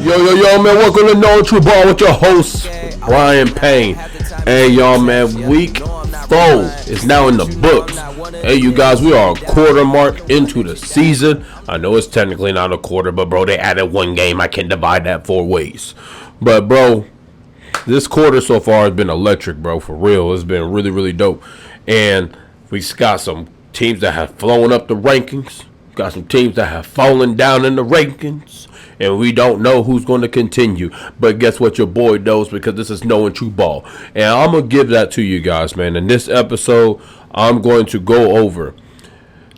Yo, man, welcome to No True Ball with your host, Brian Payne. Hey, y'all, man, week 4 is now in the books. Hey, you guys, we are a quarter mark into the season. I know it's technically not a quarter, but, bro, they added one game. I can divide that 4 ways. But, bro, this quarter so far has been electric, bro, for real. It's been really, really dope. And we got some teams that have flown up the rankings. Got some teams that have fallen down in the rankings. And we don't know who's going to continue. But guess what? Your boy knows, because this is Knowing True Ball. And I'm going to give that to you guys, man. In this episode, I'm going to go over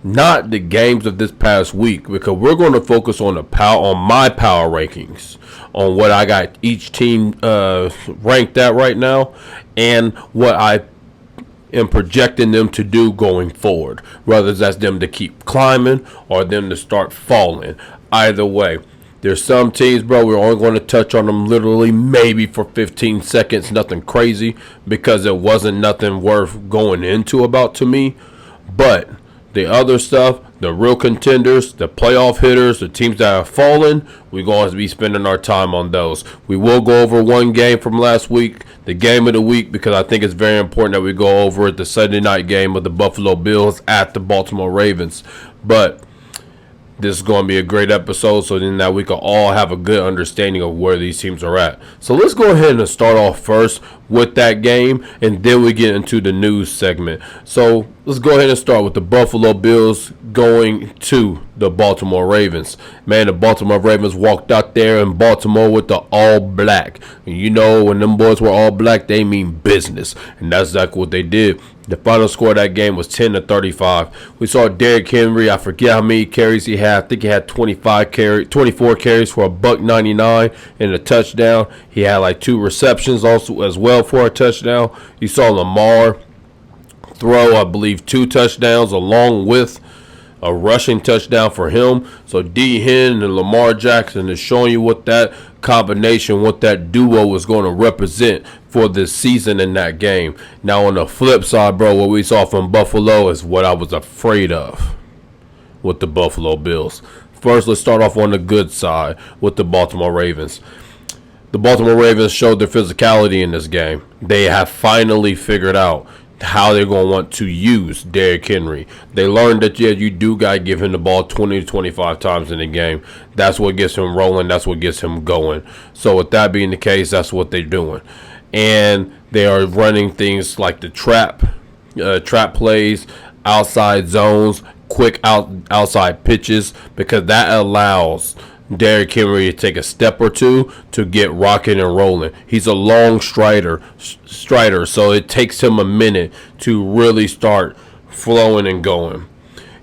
not the games of this past week, because we're going to focus on my power rankings, on what I got each team ranked at right now, and what I am projecting them to do going forward, whether that's them to keep climbing or them to start falling. Either way, there's some teams, bro, we're only going to touch on them literally maybe for 15 seconds, nothing crazy, because it wasn't nothing worth going into about to me. But the other stuff, the real contenders, the playoff hitters, the teams that have fallen, we're going to be spending our time on those. We will go over one game from last week, the game of the week, because I think it's very important that we go over it, the Sunday night game of the Buffalo Bills at the Baltimore Ravens. But this is going to be a great episode, so then that we can all have a good understanding of where these teams are at. So let's go ahead and start off first with that game, and then we get into the news segment. So let's go ahead and start with the Buffalo Bills going to the Baltimore Ravens. Man, the Baltimore Ravens walked out there in Baltimore with the all black. And you know, when them boys were all black, they mean business. And that's exactly what they did. The final score of that game was 10-35. We saw Derrick Henry. I forget how many carries he had. I think he had 24 carries for $199 and a touchdown. He had like 2 receptions also as well for a touchdown. You saw Lamar throw, I believe, 2 touchdowns along with a rushing touchdown for him. So D. Hen and Lamar Jackson is showing you what that combination, what that duo is going to represent for this season in that game. Now on the flip side, bro, what we saw from Buffalo is what I was afraid of with the Buffalo Bills. First, let's start off on the good side with the Baltimore Ravens. The Baltimore Ravens showed their physicality in this game. They have finally figured out how they're going to want to use Derrick Henry. They learned that, yeah, you do got to give him the ball 20 to 25 times in the game. That's what gets him rolling. That's what gets him going. So with that being the case, that's what they're doing. And they are running things like the trap plays, outside zones, quick outside pitches, because that allows Derrick Henry to take a step or two to get rocking and rolling. He's a long strider, so it takes him a minute to really start flowing and going.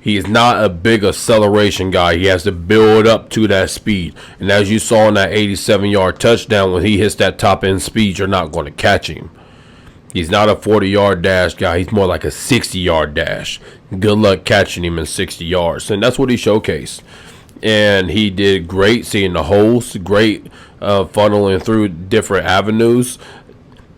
He's not a big acceleration guy. He has to build up to that speed. And as you saw in that 87-yard touchdown, when he hits that top-end speed, you're not going to catch him. He's not a 40-yard dash guy. He's more like a 60-yard dash. Good luck catching him in 60 yards. And that's what he showcased. And he did great seeing the holes, great funneling through different avenues.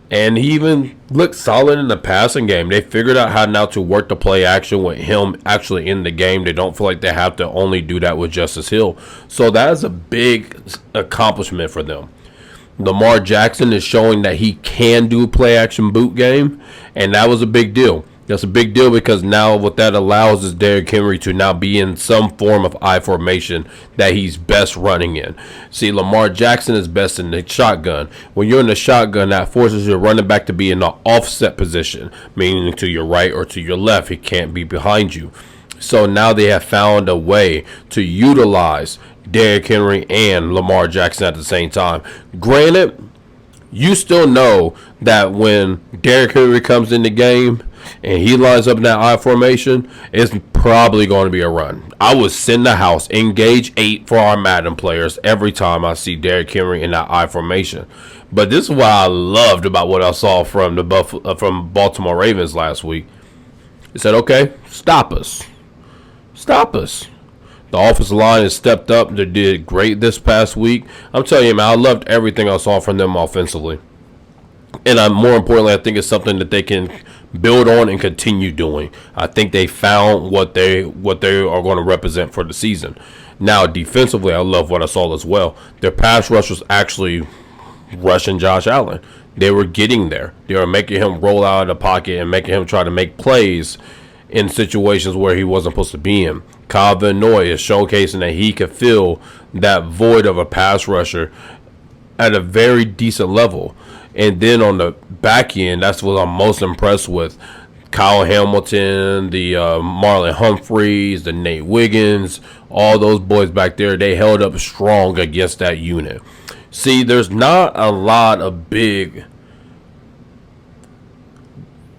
And he even looked solid in the passing game. They figured out how now to work the play action with him actually in the game. They don't feel like they have to only do that with Justice Hill. So that is a big accomplishment for them. Lamar Jackson is showing that he can do a play action boot game, and that was a big deal. That's a big deal because now what that allows is Derrick Henry to now be in some form of I formation that he's best running in. See, Lamar Jackson is best in the shotgun. When you're in the shotgun, that forces your running back to be in the offset position, meaning to your right or to your left. He can't be behind you. So now they have found a way to utilize Derrick Henry and Lamar Jackson at the same time. Granted, you still know that when Derrick Henry comes in the game and he lines up in that I formation, it's probably going to be a run. I would send the house, engage 8 for our Madden players every time I see Derrick Henry in that I formation. But this is what I loved about what I saw from the from Baltimore Ravens last week. He said, okay, stop us. Stop us. The offensive line has stepped up. They did great this past week. I'm telling you, man, I loved everything I saw from them offensively. And more importantly, I think it's something that they can build on and continue doing. I think they found what they are going to represent for the season. Now, defensively, I love what I saw as well. Their pass rush was actually rushing Josh Allen. They were getting there. They were making him roll out of the pocket and making him try to make plays in situations where he wasn't supposed to be in. Kyle Van Noy is showcasing that he could fill that void of a pass rusher at a very decent level. And then on the back end, that's what I'm most impressed with. Kyle Hamilton, the Marlon Humphreys, the Nate Wiggins, all those boys back there, they held up strong against that unit. See, there's not a lot of big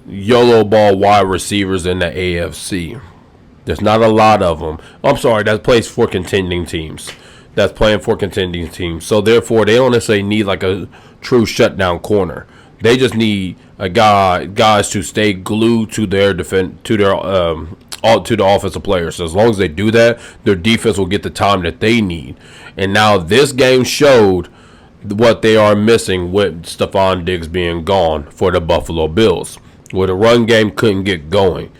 YOLO ball wide receivers in the AFC. There's not a lot of them. I'm sorry, that plays for contending teams. That's playing for contending teams. So therefore, they don't necessarily need like a true shutdown corner. They just need a guys to stay glued to their to the offensive players. So as long as they do that, their defense will get the time that they need. And now this game showed what they are missing with Stephon Diggs being gone for the Buffalo Bills, where the run game couldn't get going.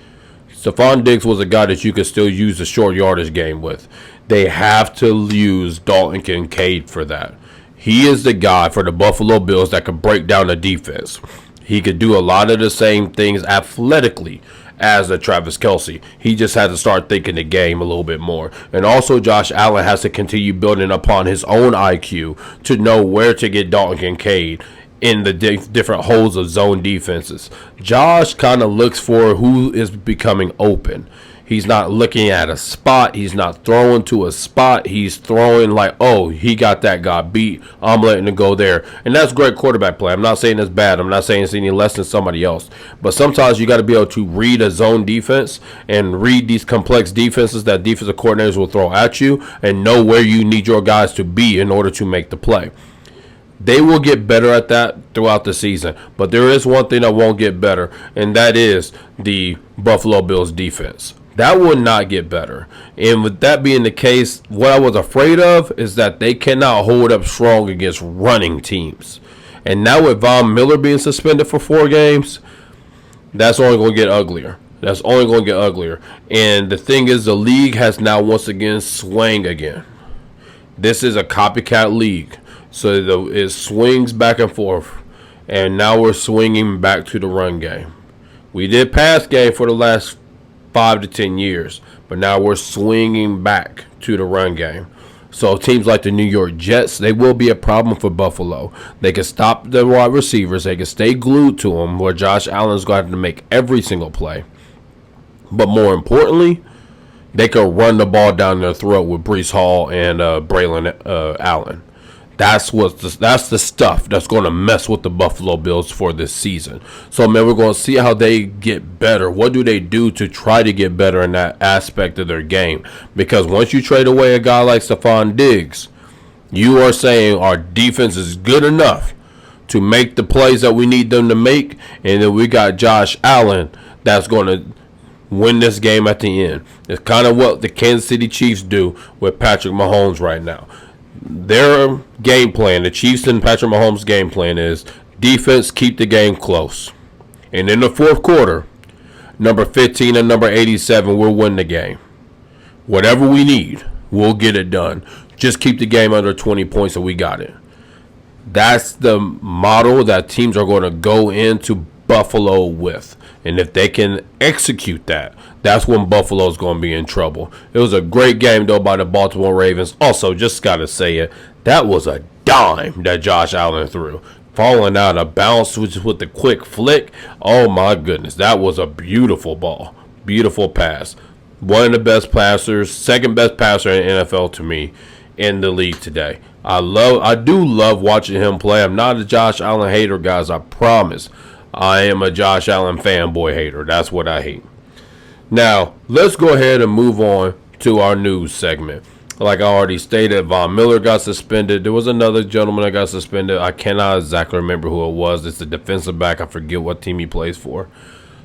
Stephon Diggs was a guy that you could still use the short yardage game with. They have to use Dalton Kincaid for that. He is the guy for the Buffalo Bills that could break down the defense. He could do a lot of the same things athletically as a Travis Kelce. He just has to start thinking the game a little bit more. And also Josh Allen has to continue building upon his own IQ to know where to get Dalton Kincaid in the different holes of zone defenses. Josh kind of looks for who is becoming open. He's not looking at a spot. He's not throwing to a spot. He's throwing like, oh, he got that guy beat. I'm letting it go there. And that's great quarterback play. I'm not saying it's bad. I'm not saying it's any less than somebody else. But sometimes you got to be able to read a zone defense and read these complex defenses that defensive coordinators will throw at you and know where you need your guys to be in order to make the play. They will get better at that throughout the season. But there is one thing that won't get better, and that is the Buffalo Bills defense. That would not get better. And with that being the case, what I was afraid of is that they cannot hold up strong against running teams. And now with Von Miller being suspended for 4 games, that's only going to get uglier. That's only going to get uglier. And the thing is, the league has now once again swung again. This is a copycat league. So it swings back and forth. And now we're swinging back to the run game. We did pass game for the last 5 to 10 years, but now we're swinging back to the run game. So teams like the New York Jets, they will be a problem for Buffalo. They can stop the wide receivers. They can stay glued to them, where Josh Allen's going to have to make every single play. But more importantly, they can run the ball down their throat with Breece Hall and Braylon Allen. That's the stuff that's going to mess with the Buffalo Bills for this season. So, man, we're going to see how they get better. What do they do to try to get better in that aspect of their game? Because once you trade away a guy like Stephon Diggs, you are saying our defense is good enough to make the plays that we need them to make. And then we got Josh Allen that's going to win this game at the end. It's kind of what the Kansas City Chiefs do with Patrick Mahomes right now. Their game plan, the Chiefs and Patrick Mahomes' game plan is defense, keep the game close. And in the fourth quarter, number 15 and number 87 will win the game. Whatever we need, we'll get it done. Just keep the game under 20 points and we got it. That's the model that teams are going to go into Buffalo with. And if they can execute that, that's when Buffalo's going to be in trouble. It was a great game, though, by the Baltimore Ravens. Also, just got to say it, that was a dime that Josh Allen threw. Falling out of bounds with the quick flick. Oh, my goodness. That was a beautiful ball. Beautiful pass. One of the best passers, second best passer in the NFL to me in the league today. I do love watching him play. I'm not a Josh Allen hater, guys, I promise. I am a Josh Allen fanboy hater. That's what I hate. Now, let's go ahead and move on to our news segment. Like I already stated, Von Miller got suspended. There was another gentleman that got suspended. I cannot exactly remember who it was. It's a defensive back. I forget what team he plays for.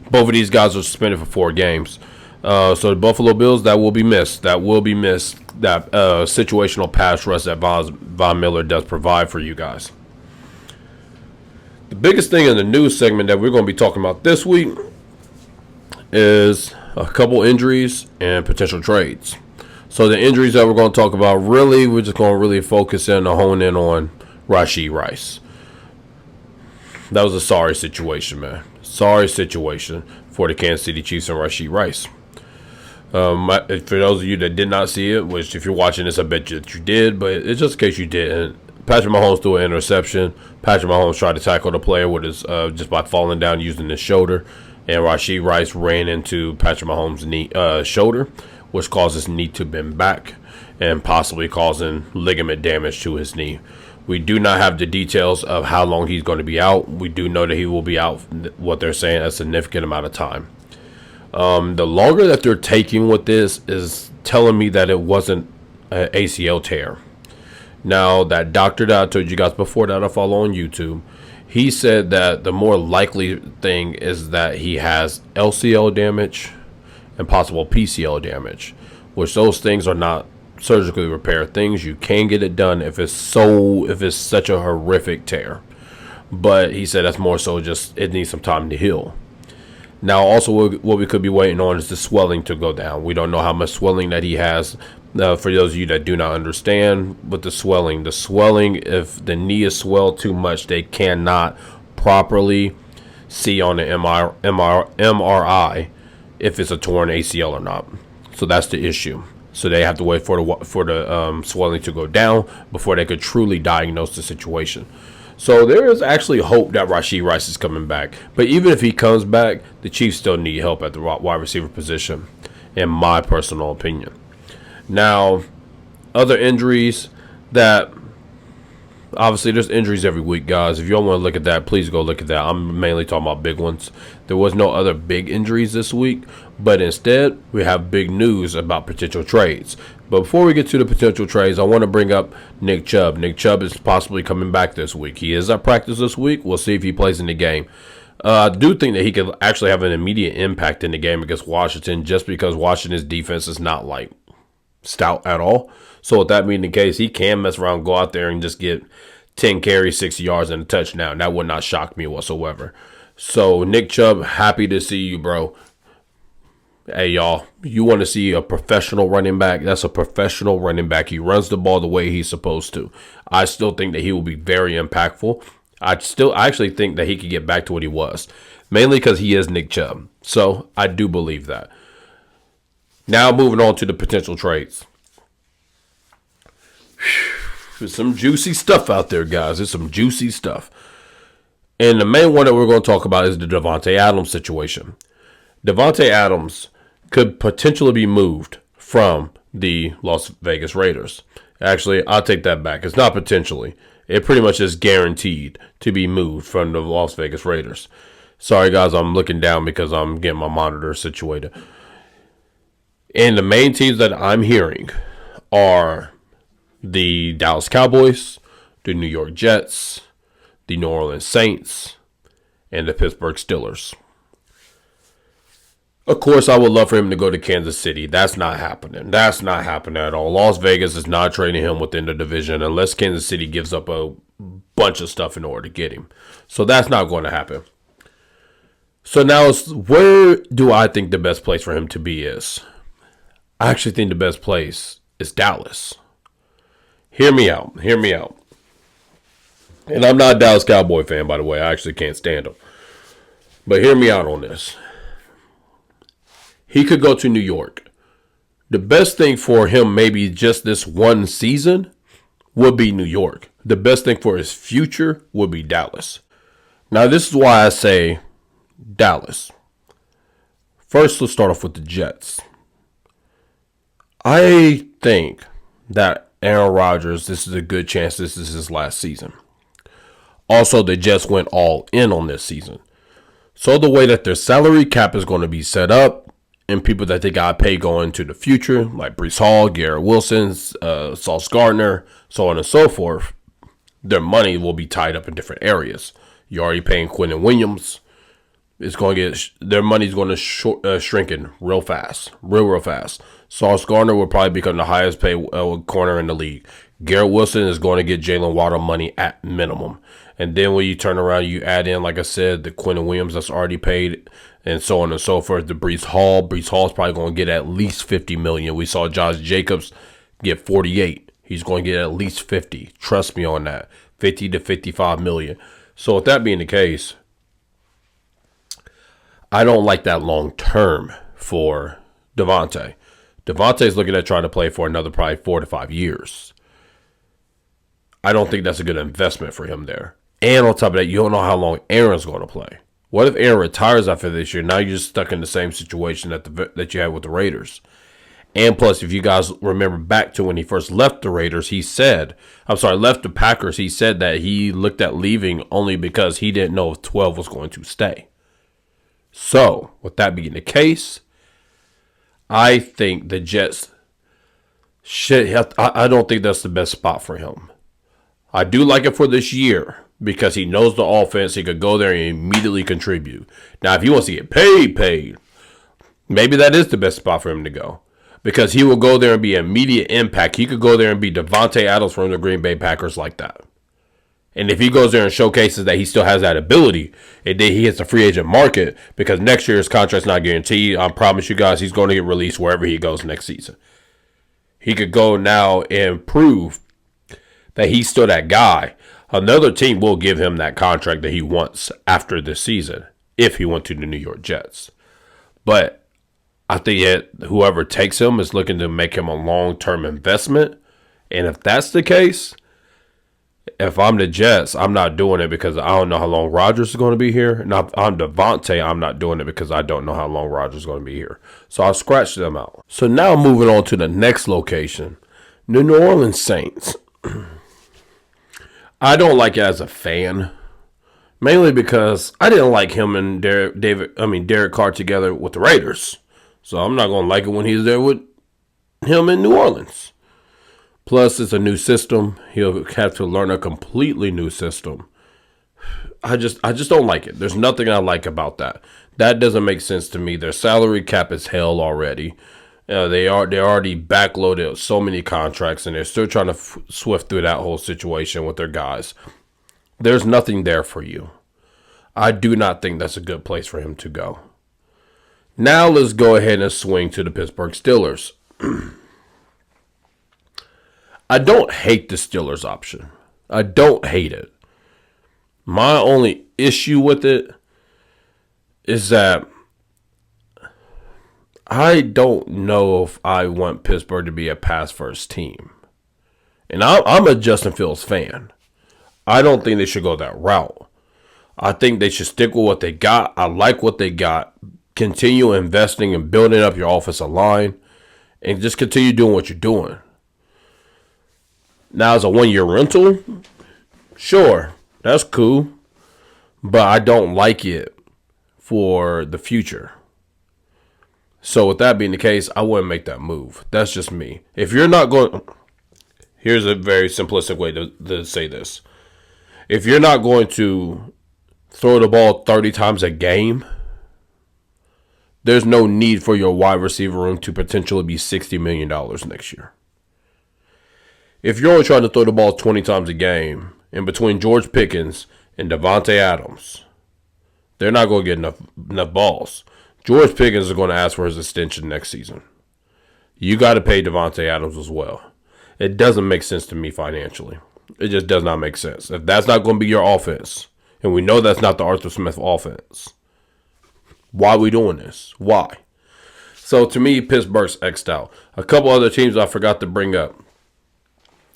Both of these guys are suspended for 4 games. So the Buffalo Bills, that will be missed. That will be missed. That situational pass rush that Von Miller does provide for you guys. The biggest thing in the news segment that we're going to be talking about this week is a couple injuries and potential trades. So the injuries that we're going to talk about, really, we're just going to really focus in and hone in on Rashee Rice. That was a sorry situation, man. Sorry situation for the Kansas City Chiefs and Rashee Rice. For those of you that did not see it, which if you're watching this, I bet you that you did, but it's just in case you didn't. Patrick Mahomes threw an interception. Patrick Mahomes tried to tackle the player with his just by falling down using his shoulder, and Rashee Rice ran into Patrick Mahomes' knee shoulder, which caused his knee to bend back and possibly causing ligament damage to his knee. We do not have the details of how long he's going to be out. We do know that he will be out, what they're saying, a significant amount of time. The longer that they're taking with this is telling me that it wasn't an ACL tear. Now, that doctor that I told you guys before that I follow on YouTube, he said that the more likely thing is that he has LCL damage and possible PCL damage, which those things are not surgically repaired things. You can get it done if it's such a horrific tear. But he said that's more so just it needs some time to heal. Now, also, what we could be waiting on is the swelling to go down. We don't know how much swelling that he has. For those of you that do not understand, with the swelling, if the knee is swelled too much, they cannot properly see on the MRI if it's a torn ACL or not. So that's the issue. So they have to wait for the swelling to go down before they could truly diagnose the situation. So there is actually hope that Rashee Rice is coming back. But even if he comes back, the Chiefs still need help at the wide receiver position, in my personal opinion. Now, other injuries that obviously there's injuries every week, guys. If you don't want to look at that, please go look at that. I'm mainly talking about big ones. There was no other big injuries this week, but instead we have big news about potential trades. But before we get to the potential trades, I want to bring up Nick Chubb. Nick Chubb is possibly coming back this week. He is at practice this week. We'll see if he plays in the game. I do think that he could actually have an immediate impact in the game against Washington, just because Washington's defense is not like stout at all. So with that being the case, he can mess around, go out there and just get 10 carries, 60 yards, and a touchdown. That would not shock me whatsoever. So Nick Chubb, happy to see you, bro. Hey, y'all, you want to see a professional running back? That's a professional running back. He runs the ball the way he's supposed to. I still think that he will be very impactful. I actually think that he could get back to what he was, mainly because he is Nick Chubb. So I do believe that. Now moving on to the potential trades. There's some juicy stuff out there, guys. There's some juicy stuff. And the main one that we're going to talk about is the Davante Adams situation. Davante Adams could potentially be moved from the Las Vegas Raiders. Actually, I'll take that back. It's not potentially. It pretty much is guaranteed to be moved from the Las Vegas Raiders. Sorry, guys, I'm looking down because I'm getting my monitor situated. And the main teams that I'm hearing are the Dallas Cowboys, the New York Jets, the New Orleans Saints, and the Pittsburgh Steelers. Of course, I would love for him to go to Kansas City. That's not happening. That's not happening at all. Las Vegas is not trading him within the division unless Kansas City gives up a bunch of stuff in order to get him. So that's not going to happen. So now, where do I think the best place for him to be is? I actually think the best place is Dallas. Hear me out. Hear me out. And I'm not a Dallas Cowboy fan, by the way. I actually can't stand them. But hear me out on this. He could go to New York. The best thing for him, maybe just this one season, would be New York. The best thing for his future would be Dallas. Now, this is why I say Dallas. First, let's start off with the Jets. I think that Aaron Rodgers, this is a good chance this is his last season. Also, the Jets went all in on this season. So the way that their salary cap is going to be set up, and people that they got to pay going into the future, like Breece Hall, Garrett Wilson, Sauce Gardner, so on and so forth, their money will be tied up in different areas. You're already paying Quinnen Williams. It's going to get their money's going to shrinking real fast, real fast. Sauce Gardner will probably become the highest paid corner in the league. Garrett Wilson is going to get Jalen Waddle money at minimum. And then when you turn around, you add in, like I said, the Quentin Williams that's already paid, and so on and so forth. The Breece Hall. Breece Hall's probably going to get at least $50 million. We saw Josh Jacobs get 48. He's going to get at least 50. Trust me on that. 50 to 55 million. So with that being the case, I don't like that long term for Devontae. Devontae's looking at trying to play for another probably 4 to 5 years. I don't think that's a good investment for him there. And on top of that, you don't know how long Aaron's going to play. What if Aaron retires after this year? Now you're just stuck in the same situation that you had with the Raiders. And plus, if you guys remember back to when he first left the Raiders, left the Packers, he said that he looked at leaving only because he didn't know if 12 was going to stay. So, with that being the case, I think the Jets I don't think that's the best spot for him. I do like it for this year because he knows the offense. He could go there and immediately contribute. Now, if he wants to get paid, maybe that is the best spot for him to go. Because he will go there and be immediate impact. He could go there and be Davante Adams from the Green Bay Packers like that. And if he goes there and showcases that he still has that ability, and then he hits the free agent market, because next year his contract's not guaranteed, I promise you guys he's going to get released wherever he goes next season. He could go now and prove that he's still that guy. Another team will give him that contract that he wants after this season if he went to the New York Jets. But I think that whoever takes him is looking to make him a long-term investment. And if that's the case, if I'm the Jets, I'm not doing it because I don't know how long Rodgers is going to be here. And if I'm Devontae, I'm not doing it because I don't know how long Rodgers is going to be here. So I'll scratch them out. So now moving on to the next location, the New Orleans Saints. I don't like it as a fan. Mainly because I didn't like him and Derek Carr together with the Raiders. So I'm not going to like it when he's there with him in New Orleans. Plus, it's a new system. He'll have to learn a completely new system. I just don't like it. There's nothing I like about that. That doesn't make sense to me. Their salary cap is hell already. They're already backloaded so many contracts, and they're still trying to swift through that whole situation with their guys. There's nothing there for you. I do not think that's a good place for him to go. Now let's go ahead and swing to the Pittsburgh Steelers. I don't hate the Steelers option. I don't hate it. My only issue with it is that I don't know if I want Pittsburgh to be a pass-first team. And I'm a Justin Fields fan. I don't think they should go that route. I think they should stick with what they got. I like what they got. Continue investing and building up your offensive line. And just continue doing what you're doing. Now, as a one-year rental, sure, that's cool. But I don't like it for the future. So with that being the case, I wouldn't make that move. That's just me. If you're not going... Here's a very simplistic way to say this. If you're not going to throw the ball 30 times a game, there's no need for your wide receiver room to potentially be $60 million next year. If you're only trying to throw the ball 20 times a game, in between George Pickens and Davante Adams, they're not going to get enough balls. George Pickens is going to ask for his extension next season. You got to pay Davante Adams as well. It doesn't make sense to me financially. It just does not make sense. If that's not going to be your offense, and we know that's not the Arthur Smith offense, why are we doing this? Why? So to me, Pittsburgh's X'd out. A couple other teams I forgot to bring up.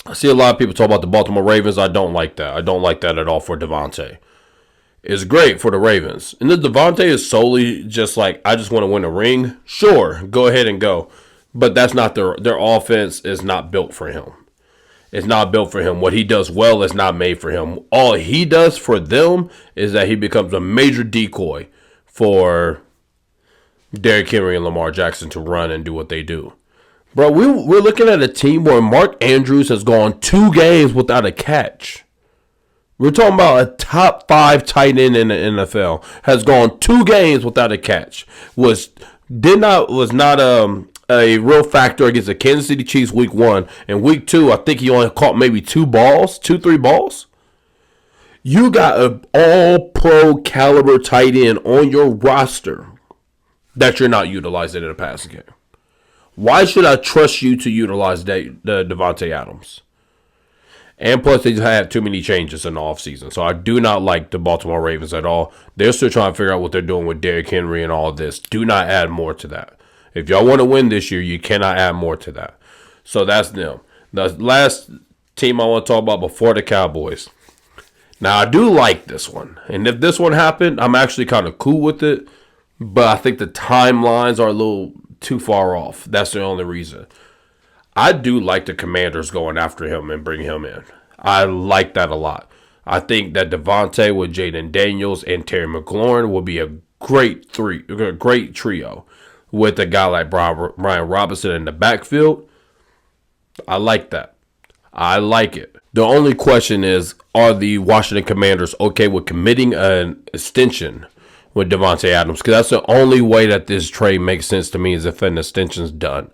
I see a lot of people talk about the Baltimore Ravens. I don't like that. I don't like that at all for Devontae. It's great for the Ravens. And the Devontae is solely just like, I just want to win a ring. Sure, go ahead and go. But that's not their offense is not built for him. It's not built for him. What he does well is not made for him. All he does for them is that he becomes a major decoy for Derrick Henry and Lamar Jackson to run and do what they do. Bro, we're looking at a team where Mark Andrews has gone 2 games without a catch. We're talking about a top 5 tight end in the NFL has gone 2 games without a catch. Was not a real factor against the Kansas City Chiefs week 1. And week 2, I think he only caught maybe 3 balls. You got an all-pro caliber tight end on your roster that you're not utilizing in a passing game. Why should I trust you to utilize the Davante Adams? And plus, they've had too many changes in the offseason. So I do not like the Baltimore Ravens at all. They're still trying to figure out what they're doing with Derrick Henry and all of this. Do not add more to that. If y'all want to win this year, you cannot add more to that. So that's them. The last team I want to talk about before the Cowboys. Now, I do like this one. And if this one happened, I'm actually kind of cool with it. But I think the timelines are a little too far off. That's the only reason. I do like the Commanders going after him and bringing him in. I like that a lot. I think that Davante with Jaden Daniels and Terry McLaurin will be a great trio with a guy like Brian Robinson in the backfield. I like that. I like it. The only question is, are the Washington Commanders okay with committing an extension with Davante Adams? Because that's the only way that this trade makes sense to me, is if an extension's done.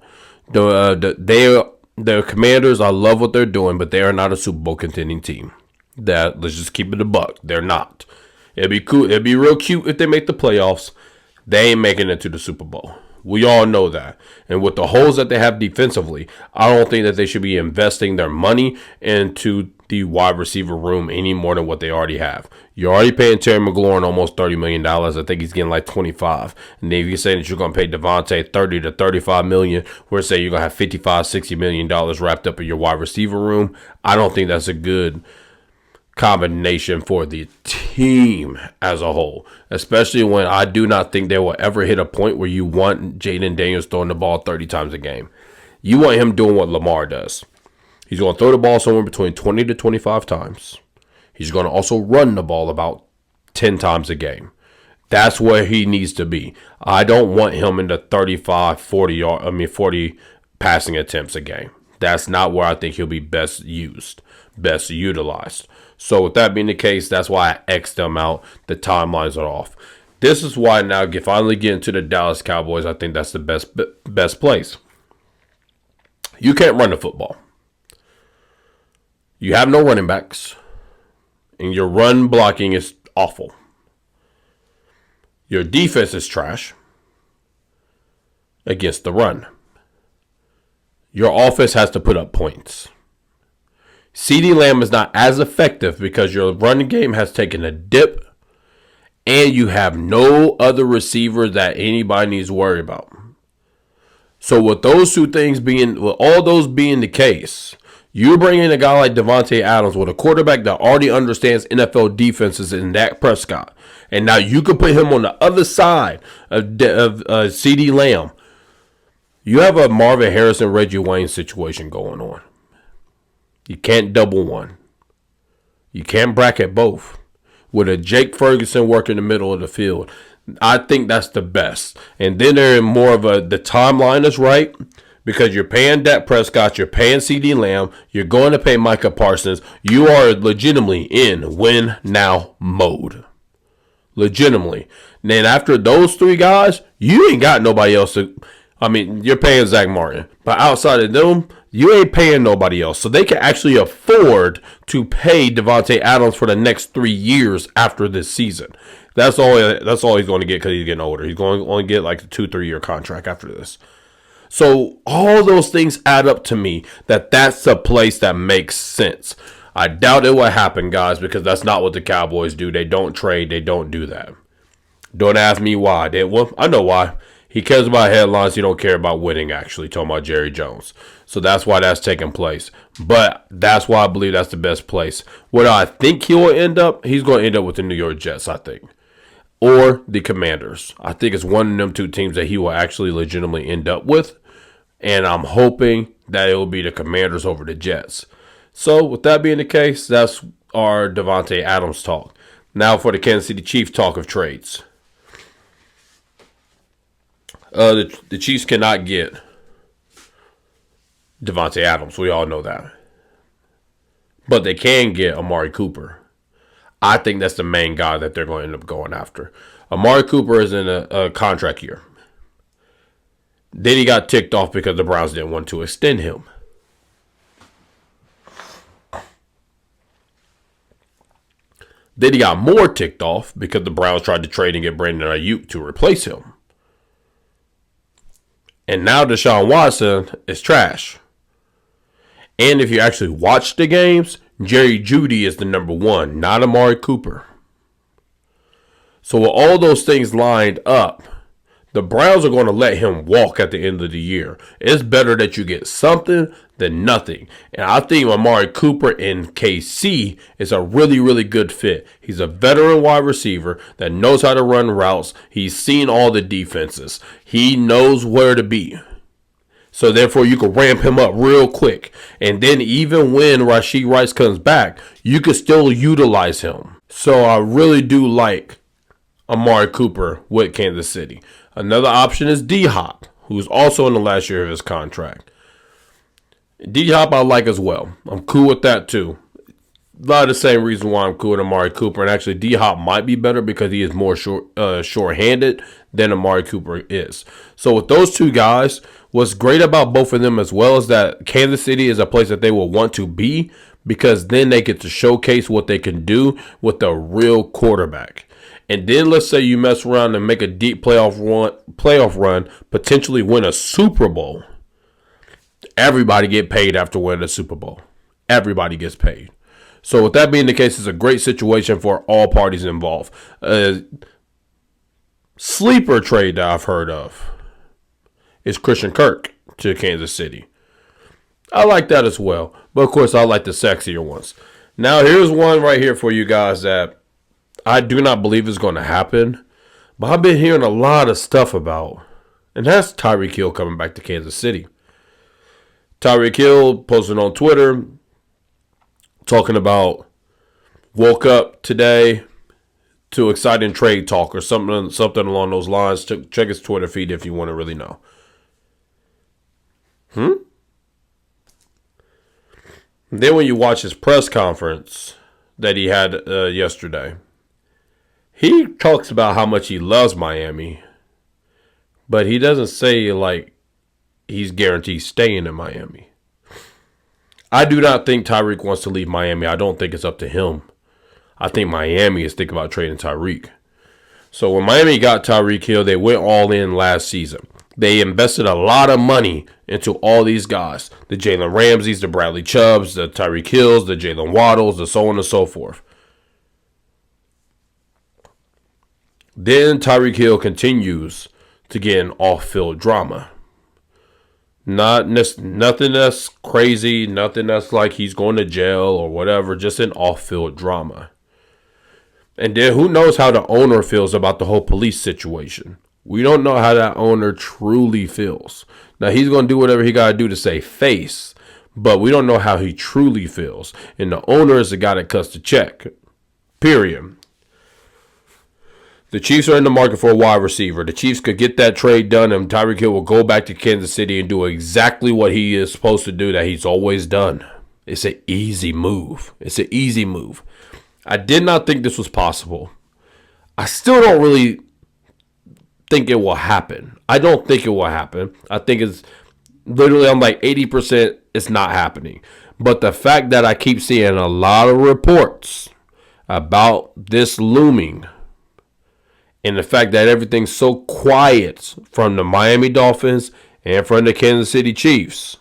The Commanders, I love what they're doing, but they are not a Super Bowl contending team. Let's just keep it a buck. They're not. It'd be cool. It'd be real cute if they make the playoffs. They ain't making it to the Super Bowl. We all know that. And with the holes that they have defensively, I don't think that they should be investing their money into the wide receiver room any more than what they already have. You're already paying Terry McLaurin almost $30 million. I think he's getting like 25. And then if you say that you're going to pay Davante $30 to $35 million, we're saying you're going to have $55, $60 million wrapped up in your wide receiver room. I don't think that's a good combination for the team as a whole, especially when I do not think they will ever hit a point where you want Jaden Daniels throwing the ball 30 times a game. You want him doing what Lamar does. He's going to throw the ball somewhere between 20 to 25 times. He's going to also run the ball about 10 times a game. That's where he needs to be. I don't want him into 35, 40 passing attempts a game. That's not where I think he'll be best utilized. So with that being the case, that's why I X'd them out. The timelines are off. This is why now, finally get into the Dallas Cowboys, I think that's the best place. You can't run the football. You have no running backs. And your run blocking is awful. Your defense is trash against the run. Your offense has to put up points. CeeDee Lamb is not as effective because your running game has taken a dip and you have no other receiver that anybody needs to worry about. So with all those being the case, you bring in a guy like Davante Adams with a quarterback that already understands NFL defenses in Dak Prescott. And now you can put him on the other side of CeeDee Lamb. You have a Marvin Harrison, Reggie Wayne situation going on. You can't double one. You can't bracket both. With a Jake Ferguson working in the middle of the field, I think that's the best. And then they're in more of the timeline is right because you're paying Dak Prescott, you're paying CeeDee Lamb, you're going to pay Micah Parsons. You are legitimately in win now mode. Legitimately. And then after those three guys, you ain't got nobody else you're paying Zach Martin. But outside of them, you ain't paying nobody else. So they can actually afford to pay Davante Adams for the next 3 years after this season. That's all he's going to get because he's getting older. He's going to only get like a 2-3 year contract after this. So all those things add up to me that's a place that makes sense. I doubt it will happen, guys, because that's not what the Cowboys do. They don't trade. They don't do that. Don't ask me why. I know why. He cares about headlines. He don't care about winning, actually, talking about Jerry Jones. So that's why that's taking place. But that's why I believe that's the best place. Where I think he will end up, he's going to end up with the New York Jets, I think. Or the Commanders. I think it's one of them two teams that he will actually legitimately end up with. And I'm hoping that it will be the Commanders over the Jets. So with that being the case, that's our Davante Adams talk. Now for the Kansas City Chiefs talk of trades. The Chiefs cannot get Davante Adams. We all know that. But they can get Amari Cooper. I think that's the main guy that they're going to end up going after. Amari Cooper is in a contract year. Then he got ticked off because the Browns didn't want to extend him. Then he got more ticked off because the Browns tried to trade and get Brandon Ayuk to replace him. And now Deshaun Watson is trash. And if you actually watch the games, Jerry Jeudy is the number one, not Amari Cooper. So with all those things lined up, the Browns are going to let him walk at the end of the year. It's better that you get something than nothing. And I think Amari Cooper in KC is a really, really good fit. He's a veteran wide receiver that knows how to run routes. He's seen all the defenses. He knows where to be. So therefore, you can ramp him up real quick. And then even when Rashee Rice comes back, you can still utilize him. So I really do like Amari Cooper with Kansas City. Another option is D-Hop, who's also in the last year of his contract. D-Hop I like as well. I'm cool with that too. A lot of the same reason why I'm cool with Amari Cooper. And actually, D-Hop might be better because he is more short-handed than Amari Cooper is. So with those two guys, what's great about both of them as well is that Kansas City is a place that they will want to be because then they get to showcase what they can do with a real quarterback. And then let's say you mess around and make a deep playoff run, potentially win a Super Bowl. Everybody get paid after winning a Super Bowl. Everybody gets paid. So with that being the case, it's a great situation for all parties involved. Sleeper trade that I've heard of is Christian Kirk to Kansas City. I like that as well. But of course, I like the sexier ones. Now, here's one right here for you guys that I do not believe is going to happen, but I've been hearing a lot of stuff about, and that's Tyreek Hill coming back to Kansas City. Tyreek Hill posted on Twitter talking about woke up today to exciting trade talk or something along those lines. Check his Twitter feed if you want to really know. Then when you watch his press conference that he had yesterday, he talks about how much he loves Miami, but he doesn't say like he's guaranteed staying in Miami. I do not think Tyreek wants to leave Miami. I don't think it's up to him. I think Miami is thinking about trading Tyreek. So when Miami got Tyreek Hill, they went all in last season. They invested a lot of money into all these guys. The Jalen Ramseys, the Bradley Chubbs, the Tyreek Hills, the Jalen Waddles, the so on and so forth. Then Tyreek Hill continues to get in off-field drama. Nothing that's crazy, nothing that's like he's going to jail or whatever, just an off-field drama. And then who knows how the owner feels about the whole police situation. We don't know how that owner truly feels. Now, he's going to do whatever he got to do to save face, but we don't know how he truly feels. And the owner is the guy that cuts the check, period. The Chiefs are in the market for a wide receiver. The Chiefs could get that trade done, and Tyreek Hill will go back to Kansas City and do exactly what he is supposed to do that he's always done. It's an easy move. It's an easy move. I did not think this was possible. I still don't really think it will happen. I don't think it will happen. I think it's literally, I'm like 80% it's not happening. But the fact that I keep seeing a lot of reports about this looming, and the fact that everything's so quiet from the Miami Dolphins and from the Kansas City Chiefs,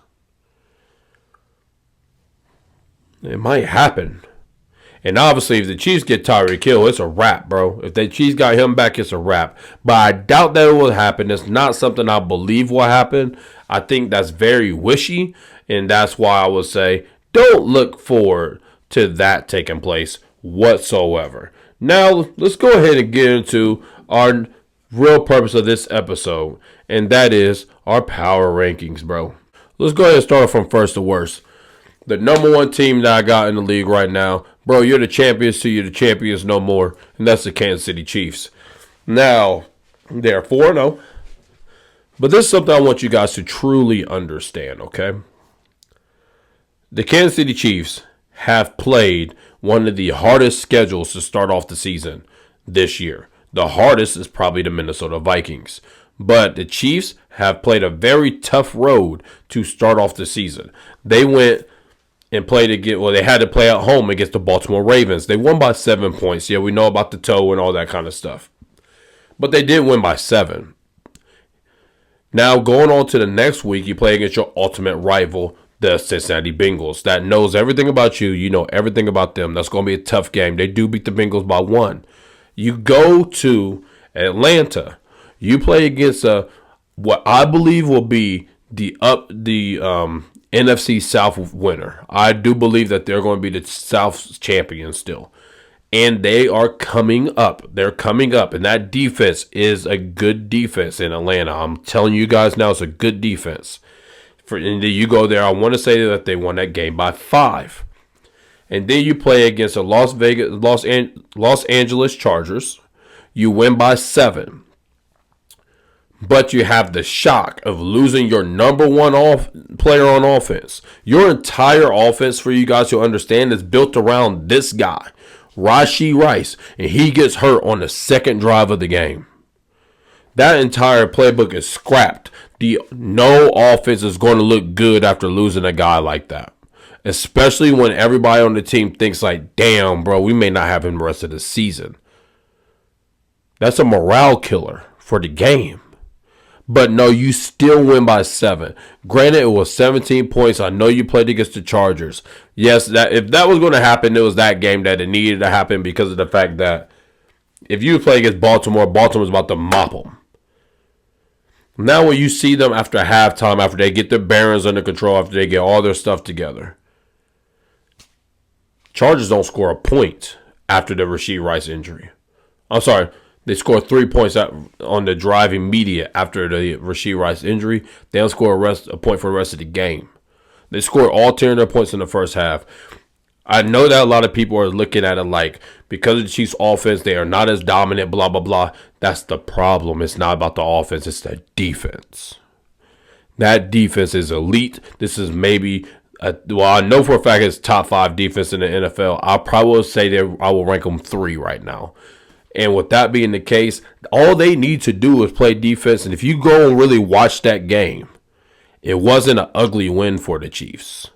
it might happen. And obviously, if the Chiefs get Tyreek Hill, it's a wrap, bro. If the Chiefs got him back, it's a wrap. But I doubt that it will happen. It's not something I believe will happen. I think that's very wishy. And that's why I would say don't look forward to that taking place whatsoever. Now, let's go ahead and get into our real purpose of this episode, and that is our power rankings, bro. Let's go ahead and start from first to worst. The number one team that I got in the league right now, bro, you're the champions till you're the champions no more, and that's the Kansas City Chiefs. Now, they're 4-0, but this is something I want you guys to truly understand, okay? The Kansas City Chiefs have played one of the hardest schedules to start off the season this year. The hardest is probably the Minnesota Vikings. But the Chiefs have played a very tough road to start off the season. They went and played again. Well, they had to play at home against the Baltimore Ravens. They won by 7 points. Yeah, we know about the toe and all that kind of stuff. But they did win by 7. Now, going on to the next week, you play against your ultimate rival, the Cincinnati Bengals. That knows everything about you. You know everything about them. That's going to be a tough game. They do beat the Bengals by 1. You go to Atlanta. You play against what I believe will be the NFC South winner. I do believe that they're going to be the South champions still. And they are coming up. They're coming up. And that defense is a good defense in Atlanta. I'm telling you guys now, it's a good defense. And then you go there. I want to say that they won that game by 5. And then you play against the Los Angeles Chargers. You win by 7. But you have the shock of losing your number one player on offense. Your entire offense, for you guys to understand, is built around this guy, Rashee Rice, and he gets hurt on the second drive of the game. That entire playbook is scrapped. No offense is going to look good after losing a guy like that, especially when everybody on the team thinks like, damn, bro, we may not have him the rest of the season. That's a morale killer for the game. But no, you still win by 7. Granted, it was 17 points. I know you played against the Chargers. Yes, if that was going to happen, it was that game that it needed to happen because of the fact that if you play against Baltimore, Baltimore's about to mop them. Now when you see them after halftime, after they get their bearings under control, after they get all their stuff together, Chargers don't score a point after the Rashee Rice injury. I'm sorry. They scored 3 points on the drive immediate after the Rashee Rice injury. They don't score a point for the rest of the game. They scored all 10 of their points in the first half. I know that a lot of people are looking at it like, because of the Chiefs' offense, they are not as dominant, blah, blah, blah. That's the problem. It's not about the offense. It's the defense. That defense is elite. This is maybe, I know for a fact it's top 5 defense in the NFL. I probably will say that I will rank them 3 right now. And with that being the case, all they need to do is play defense. And if you go and really watch that game, it wasn't an ugly win for the Chiefs.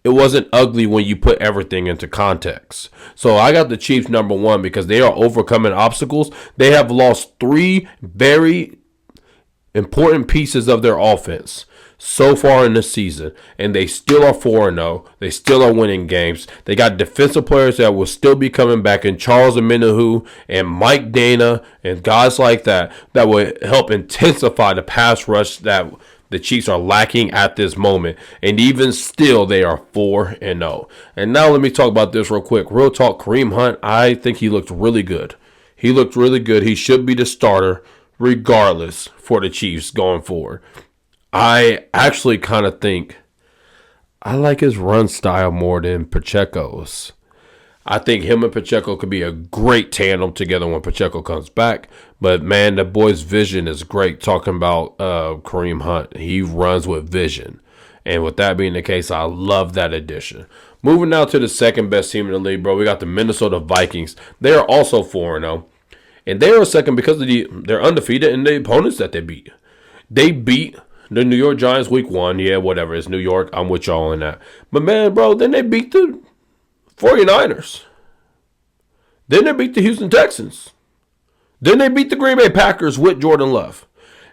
It wasn't ugly when you put everything into context. So I got the Chiefs number 1 because they are overcoming obstacles. They have lost 3 very important pieces of their offense so far in the season, and they still are 4-0. They still are winning games. They got defensive players that will still be coming back in Charles Omenihu and Mike Dana and guys like that will help intensify the pass rush that the Chiefs are lacking at this moment. And even still, they are 4-0. And now let me talk about this real quick. Real talk, Kareem Hunt, I think he looked really good. He looked really good. He should be the starter regardless for the Chiefs going forward. I actually kind of think I like his run style more than Pacheco's. I think him and Pacheco could be a great tandem together when Pacheco comes back. But, man, the boy's vision is great. Talking about Kareem Hunt, he runs with vision. And with that being the case, I love that addition. Moving now to the second best team in the league, bro. We got the Minnesota Vikings. They are also 4-0. And they are second because of they're undefeated in the opponents that they beat. They beat the New York Giants week 1. Yeah, whatever. It's New York. I'm with y'all on that. But, man, bro, then they beat the 49ers. Then they beat the Houston Texans. Then they beat the Green Bay Packers with Jordan Love.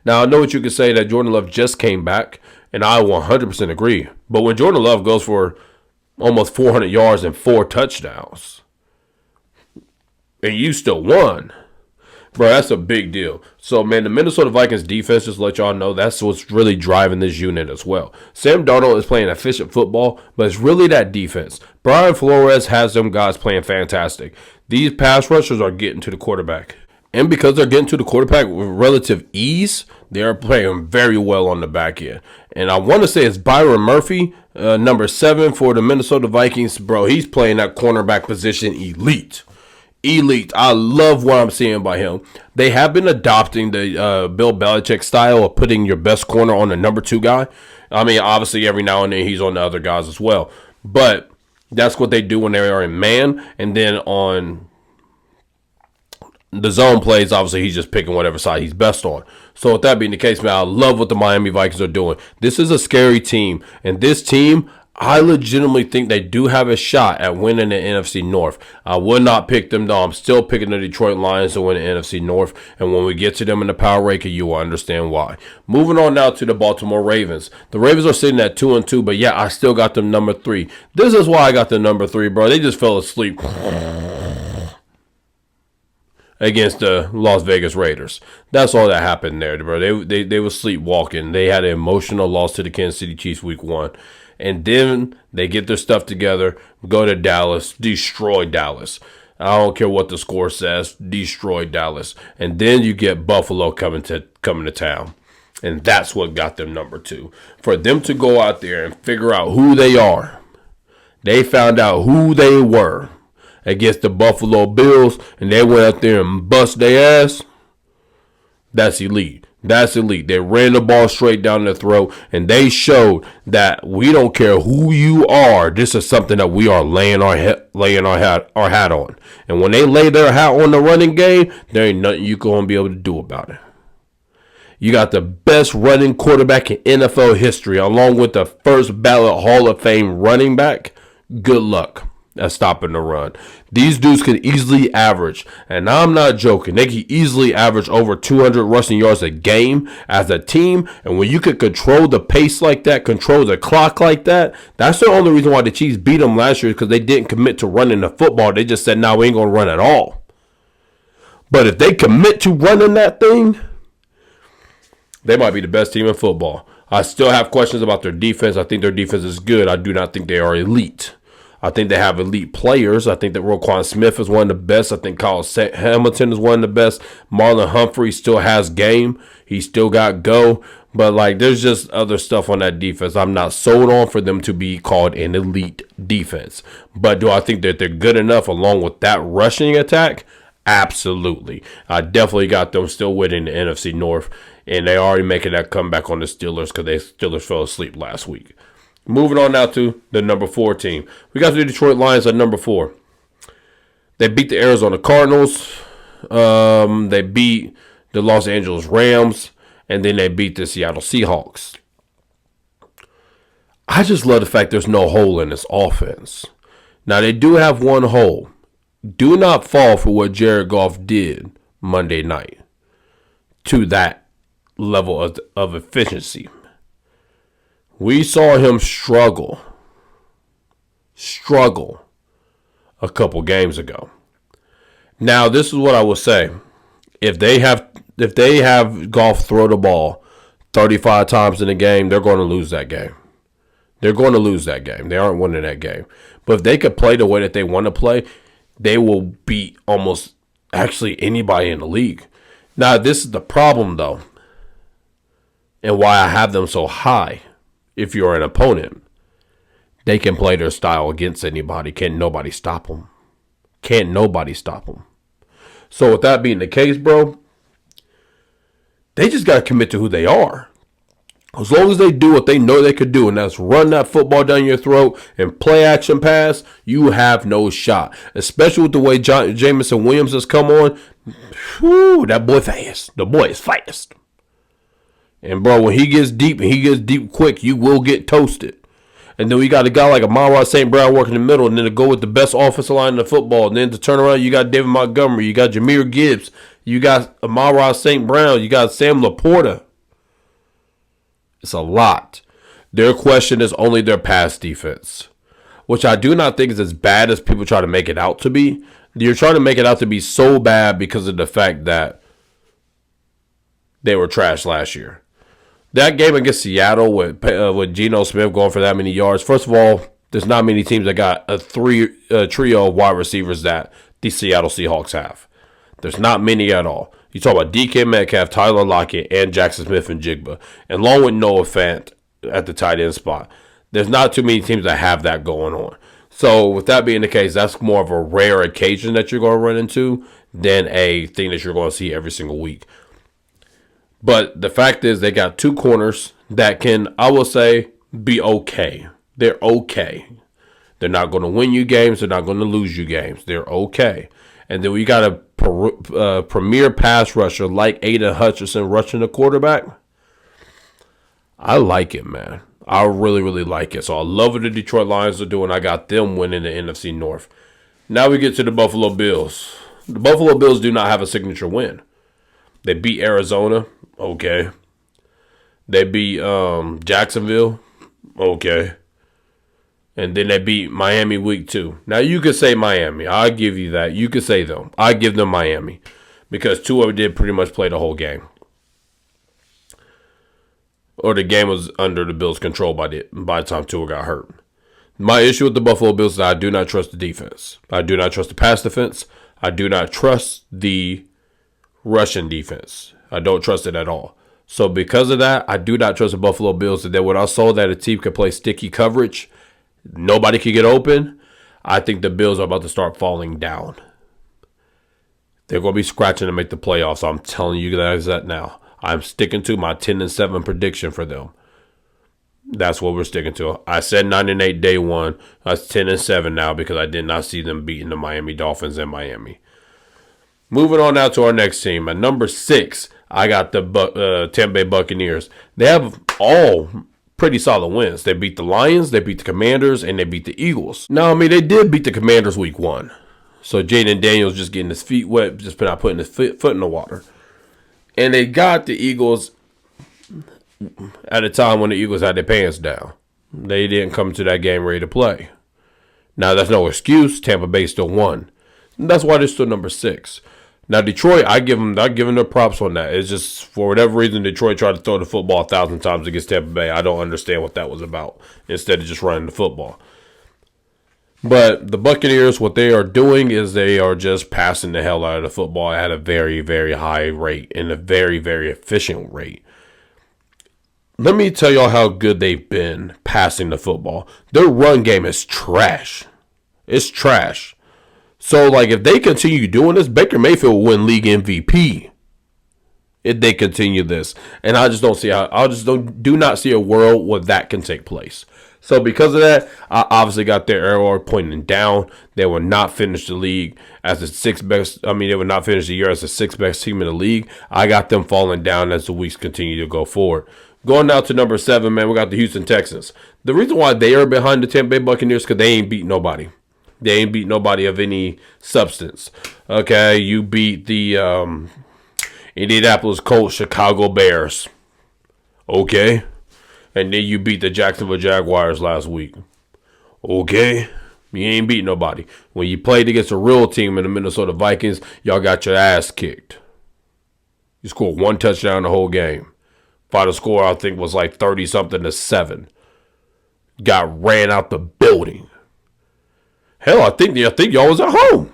Now, I know what you could say that Jordan Love just came back, and I 100% agree. But when Jordan Love goes for almost 400 yards and 4 touchdowns, and you still won, bro, that's a big deal. So, man, the Minnesota Vikings defense, just to let y'all know, that's what's really driving this unit as well. Sam Darnold is playing efficient football, but it's really that defense. Brian Flores has them guys playing fantastic. These pass rushers are getting to the quarterback. And because they're getting to the quarterback with relative ease, they are playing very well on the back end. And I want to say it's Byron Murphy, number 7 for the Minnesota Vikings. Bro, he's playing that cornerback position elite. Elite. I love what I'm seeing by him. They have been adopting the Bill Belichick style of putting your best corner on the number 2 guy. I mean, obviously, every now and then he's on the other guys as well. But that's what they do when they are in man. And then on the zone plays, obviously, he's just picking whatever side he's best on. So with that being the case, man, I love what the Miami Vikings are doing. This is a scary team. And this team, I legitimately think they do have a shot at winning the NFC North. I would not pick them, though. I'm still picking the Detroit Lions to win the NFC North. And when we get to them in the power ranking, you will understand why. Moving on now to the Baltimore Ravens. The Ravens are sitting at 2-2, but yeah, I still got them number 3. This is why I got them number 3, bro. They just fell asleep against the Las Vegas Raiders. That's all that happened there, bro. They were sleepwalking. They had an emotional loss to the Kansas City Chiefs week 1. And then they get their stuff together, go to Dallas, destroy Dallas. I don't care what the score says, destroy Dallas. And then you get Buffalo coming to town. And that's what got them number 2. For them to go out there and figure out who they are. They found out who they were against the Buffalo Bills, and they went out there and bust their ass. That's elite. That's elite. They ran the ball straight down their throat, and they showed that we don't care who you are. This is something that we are laying our hat on. And when they lay their hat on the running game, there ain't nothing you going to be able to do about it. You got the best running quarterback in NFL history, along with the first ballot Hall of Fame running back. Good luck at stopping the run. These dudes could easily average, and I'm not joking, they could easily average over 200 rushing yards a game as a team. And when you could control the pace like that, control the clock like that, that's the only reason why the Chiefs beat them last year, because they didn't commit to running the football. They just said, "Nah, we ain't gonna run at all." But if they commit to running that thing, they might be the best team in football. I still have questions about their defense. I think their defense is good. I do not think they are elite. I think they have elite players. I think that Roquan Smith is one of the best. I think Kyle Hamilton is one of the best. Marlon Humphrey still has game. He still got go. But, there's just other stuff on that defense I'm not sold on for them to be called an elite defense. But do I think that they're good enough along with that rushing attack? Absolutely. I definitely got them still winning the NFC North. And they already making that comeback on the Steelers because the Steelers fell asleep last week. Moving on now to the number 4 team. We got the Detroit Lions at number 4. They beat the Arizona Cardinals. They beat the Los Angeles Rams. And then they beat the Seattle Seahawks. I just love the fact there's no hole in this offense. Now, they do have one hole. Do not fall for what Jared Goff did Monday night to that level of efficiency. We saw him struggle a couple games ago. Now, this is what I will say. If they have Goff throw the ball 35 times in a game, they're going to lose that game. They're going to lose that game. They aren't winning that game. But if they could play the way that they want to play, they will beat almost actually anybody in the league. Now, this is the problem, though, and why I have them so high. If you're an opponent, they can play their style against anybody. Can't nobody stop them. Can't nobody stop them. So with that being the case, bro, they just got to commit to who they are. As long as they do what they know they could do, and that's run that football down your throat and play action pass, you have no shot. Especially with the way Jameson Williams has come on. Whew, that boy fast. The boy is fast. And, bro, when he gets deep and he gets deep quick, you will get toasted. And then we got a guy like Amon-Ra St. Brown working in the middle, and then to go with the best offensive line in the football. And then to turn around, you got David Montgomery, you got Jahmyr Gibbs, you got Amon-Ra St. Brown, you got Sam Laporta. It's a lot. Their question is only their pass defense, which I do not think is as bad as people try to make it out to be. You're trying to make it out to be so bad because of the fact that they were trash last year. That game against Seattle with Geno Smith going for that many yards. First of all, there's not many teams that got a trio of wide receivers that the Seattle Seahawks have. There's not many at all. You talk about DK Metcalf, Tyler Lockett, and Jackson Smith and Jigba, and along with Noah Fant at the tight end spot. There's not too many teams that have that going on. So with that being the case, that's more of a rare occasion that you're going to run into than a thing that you're going to see every single week. But the fact is they got 2 corners that can, I will say, be okay. They're okay. They're not going to win you games. They're not going to lose you games. They're okay. And then we got a premier pass rusher like Aiden Hutchinson rushing the quarterback. I like it, man. I really, really like it. So I love what the Detroit Lions are doing. I got them winning the NFC North. Now we get to the Buffalo Bills. The Buffalo Bills do not have a signature win. They beat Arizona. Okay. They beat Jacksonville. Okay. And then they beat Miami week 2. Now you could say Miami. I'll give you that. You could say them. I give them Miami. Because Tua did pretty much play the whole game. Or the game was under the Bills' control by the time Tua got hurt. My issue with the Buffalo Bills is that I do not trust the defense. I do not trust the pass defense. I do not trust the rushing defense. I don't trust it at all. So because of that, I do not trust the Buffalo Bills. And then when I saw that a team could play sticky coverage, nobody could get open, I think the Bills are about to start falling down. They're going to be scratching to make the playoffs. So I'm telling you guys that now. I'm sticking to my 10-7 prediction for them. That's what we're sticking to. I said 9-8 day one. That's 10-7 now because I did not see them beating the Miami Dolphins in Miami. Moving on now to our next team. At number 6, I got the Tampa Bay Buccaneers. They have all pretty solid wins. They beat the Lions, they beat the Commanders, and they beat the Eagles. Now, I mean, they did beat the Commanders week 1. So Jaden Daniels just getting his feet wet, just not putting his foot in the water. And they got the Eagles at a time when the Eagles had their pants down. They didn't come to that game ready to play. Now, that's no excuse. Tampa Bay still won. That's why they're still number 6. Now, Detroit, I give them their props on that. It's just, for whatever reason, Detroit tried to throw the football 1,000 times against Tampa Bay. I don't understand what that was about, instead of just running the football. But the Buccaneers, what they are doing is they are just passing the hell out of the football at a very, very high rate and a very, very efficient rate. Let me tell y'all how good they've been passing the football. Their run game is trash. It's trash. So, like, if they continue doing this, Baker Mayfield will win league MVP if they continue this. And I just don't see how. Do not see a world where that can take place. So because of that, I obviously got their arrow pointing down. They will not finish the league as the 6th best. I mean, they will not finish the year as the 6th best team in the league. I got them falling down as the weeks continue to go forward. Going now to number 7, man, we got the Houston Texans. The reason why they are behind the Tampa Bay Buccaneers is because they ain't beat nobody. They ain't beat nobody of any substance. Okay, you beat the Indianapolis Colts, Chicago Bears. Okay. And then you beat the Jacksonville Jaguars last week. Okay. You ain't beat nobody. When you played against a real team in the Minnesota Vikings, y'all got your ass kicked. You scored 1 touchdown the whole game. Final score, I think, was like 30-something to 7. Got ran out the building. Hell, I think y'all was at home.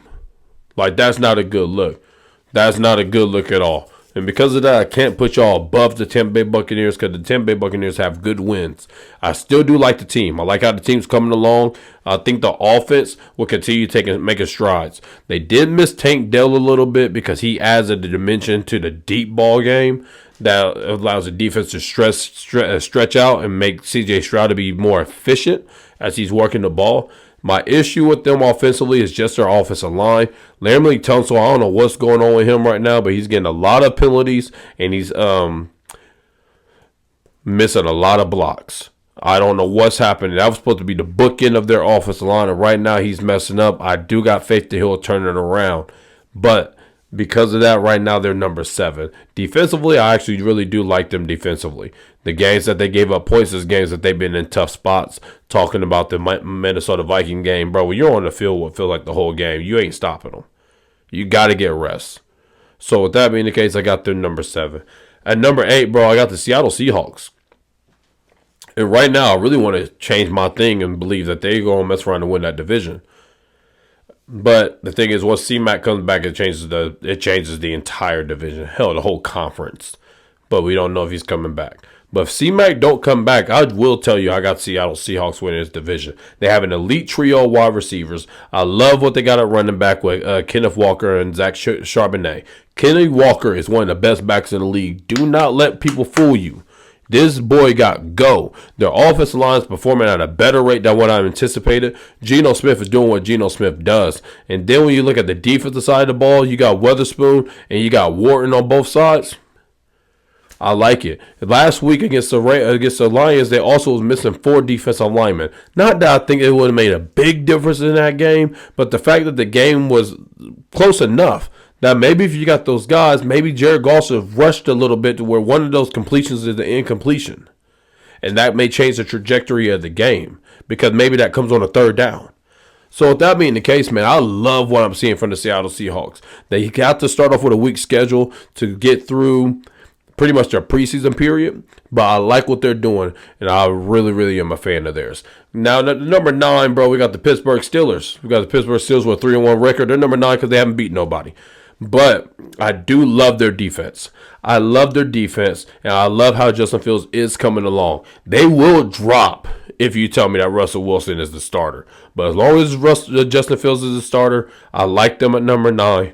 Like, that's not a good look. That's not a good look at all. And because of that, I can't put y'all above the Tampa Bay Buccaneers because the Tampa Bay Buccaneers have good wins. I still do like the team. I like how the team's coming along. I think the offense will continue making strides. They did miss Tank Dell a little bit because he adds a dimension to the deep ball game that allows the defense to stretch out and make C.J. Stroud to be more efficient as he's working the ball. My issue with them offensively is just their offensive line. Laremy Tunsil, I don't know what's going on with him right now, but he's getting a lot of penalties and he's missing a lot of blocks. I don't know what's happening. That was supposed to be the bookend of their offensive line, and right now he's messing up. I do got faith that he'll turn it around, but because of that, right now they're number 7. Defensively, I actually really do like them defensively. The games that they gave up points is games that they've been in tough spots. Talking about the Minnesota Viking game, bro, when you're on the field, what feel like the whole game, you ain't stopping them. You got to get rest. So with that being the case, I got them number 7. At number 8, bro, I got the Seattle Seahawks. And right now, I really want to change my thing and believe that they're going to mess around and win that division. But the thing is, once C-Mac comes back, it changes the entire division. Hell, the whole conference. But we don't know if he's coming back. But if C-Mac don't come back, I will tell you I got Seattle Seahawks winning this division. They have an elite trio of wide receivers. I love what they got at running back with Kenneth Walker and Zach Charbonnet. Kenneth Walker is one of the best backs in the league. Do not let people fool you. This boy got go. Their offensive line is performing at a better rate than what I anticipated. Geno Smith is doing what Geno Smith does. And then when you look at the defensive side of the ball, you got Witherspoon and you got Wharton on both sides. I like it. Last week against the Lions, they also was missing 4 defensive linemen. Not that I think it would have made a big difference in that game, but the fact that the game was close enough that maybe if you got those guys, maybe Jared Goff should have rushed a little bit to where one of those completions is the incompletion. And that may change the trajectory of the game because maybe that comes on a 3rd down. So with that being the case, man, I love what I'm seeing from the Seattle Seahawks. They got to start off with a weak schedule to get through pretty much their preseason period, but I like what they're doing, and I really, really am a fan of theirs. Now, number 9, bro, we got the Pittsburgh Steelers. We got the Pittsburgh Steelers with a 3-1 record. They're number 9 because they haven't beat nobody. But I do love their defense. I love their defense, and I love how Justin Fields is coming along. They will drop if you tell me that Russell Wilson is the starter. But as long as Justin Fields is the starter, I like them at number 9.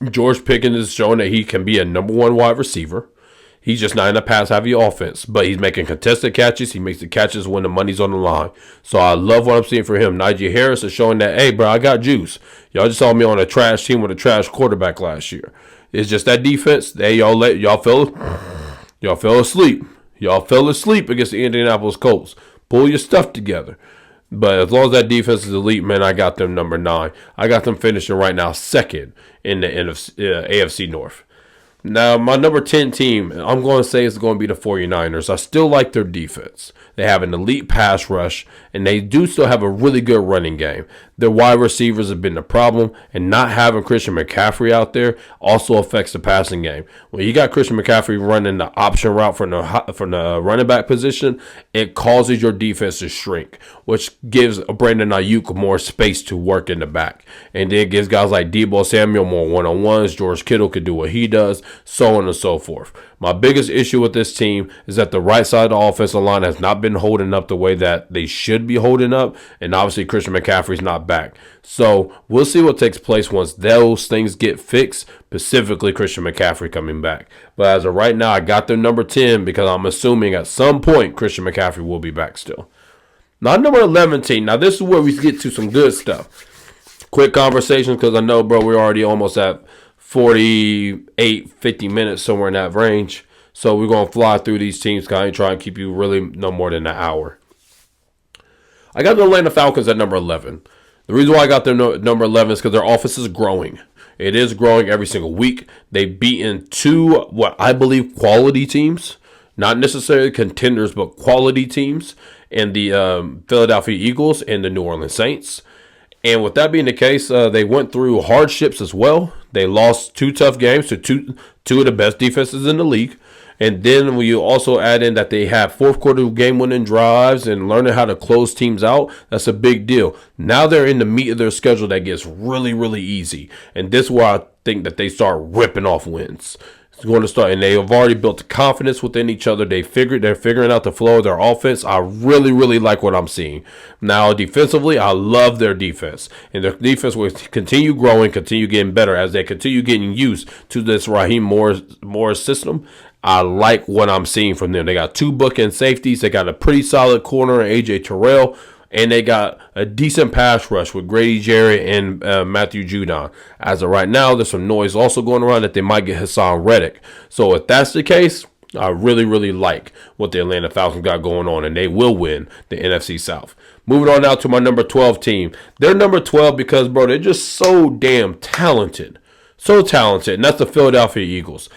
George Pickens is showing that he can be a number 1 wide receiver. He's just not in a pass-heavy offense, but he's making contested catches. He makes the catches when the money's on the line. So I love what I'm seeing for him. Najee Harris is showing that, hey, bro, I got juice. Y'all just saw me on a trash team with a trash quarterback last year. It's just that defense. Hey, y'all fell asleep. Y'all fell asleep against the Indianapolis Colts. Pull your stuff together. But as long as that defense is elite, man, I got them number 9. I got them finishing right now 2nd in the AFC North. Now, my number 10 team, I'm going to say it's going to be the 49ers. I still like their defense. They have an elite pass rush, and they do still have a really good running game. Their wide receivers have been the problem, and not having Christian McCaffrey out there also affects the passing game. When you got Christian McCaffrey running the option route from the running back position, it causes your defense to shrink, which gives Brandon Ayuk more space to work in the back. And then gives guys like Deebo Samuel more one-on-ones. George Kittle could do what he does, so on and so forth. My biggest issue with this team is that the right side of the offensive line has not been holding up the way that they should be holding up, and obviously Christian McCaffrey's not back. So we'll see what takes place once those things get fixed, specifically Christian McCaffrey coming back. But as of right now, I got their number 10 because I'm assuming at some point Christian McCaffrey will be back still. Now, number 11 team. Now, this is where we get to some good stuff. Quick conversation because I know, bro, we're already almost at 48, 50 minutes, somewhere in that range. So we're going to fly through these teams because I ain't trying to keep you really no more than an hour. I got the Atlanta Falcons at number 11. The reason why I got their number 11 is because their offense is growing. It is growing every single week. They've beaten 2, what I believe, quality teams. Not necessarily contenders, but quality teams. And the Philadelphia Eagles and the New Orleans Saints. And with that being the case, they went through hardships as well. They lost 2 tough games to two of the best defenses in the league. And then when you also add in that they have fourth quarter game-winning drives and learning how to close teams out, that's a big deal. Now they're in the meat of their schedule that gets really, really easy. And this is where I think that they start ripping off wins. It's going to start, and they have already built the confidence within each other. They're figuring out the flow of their offense. I really, really like what I'm seeing. Now, defensively, I love their defense. And their defense will continue growing, continue getting better as they continue getting used to this Raheem Morris system. I like what I'm seeing from them. They got 2 bookend safeties. They got a pretty solid corner in A.J. Terrell. And they got a decent pass rush with Grady Jarrett and Matthew Judon. As of right now, there's some noise also going around that they might get Hassan Reddick. So if that's the case, I really, really like what the Atlanta Falcons got going on. And they will win the NFC South. Moving on now to my number 12 team. They're number 12 because, bro, they're just so damn talented. So talented. And that's the Philadelphia Eagles.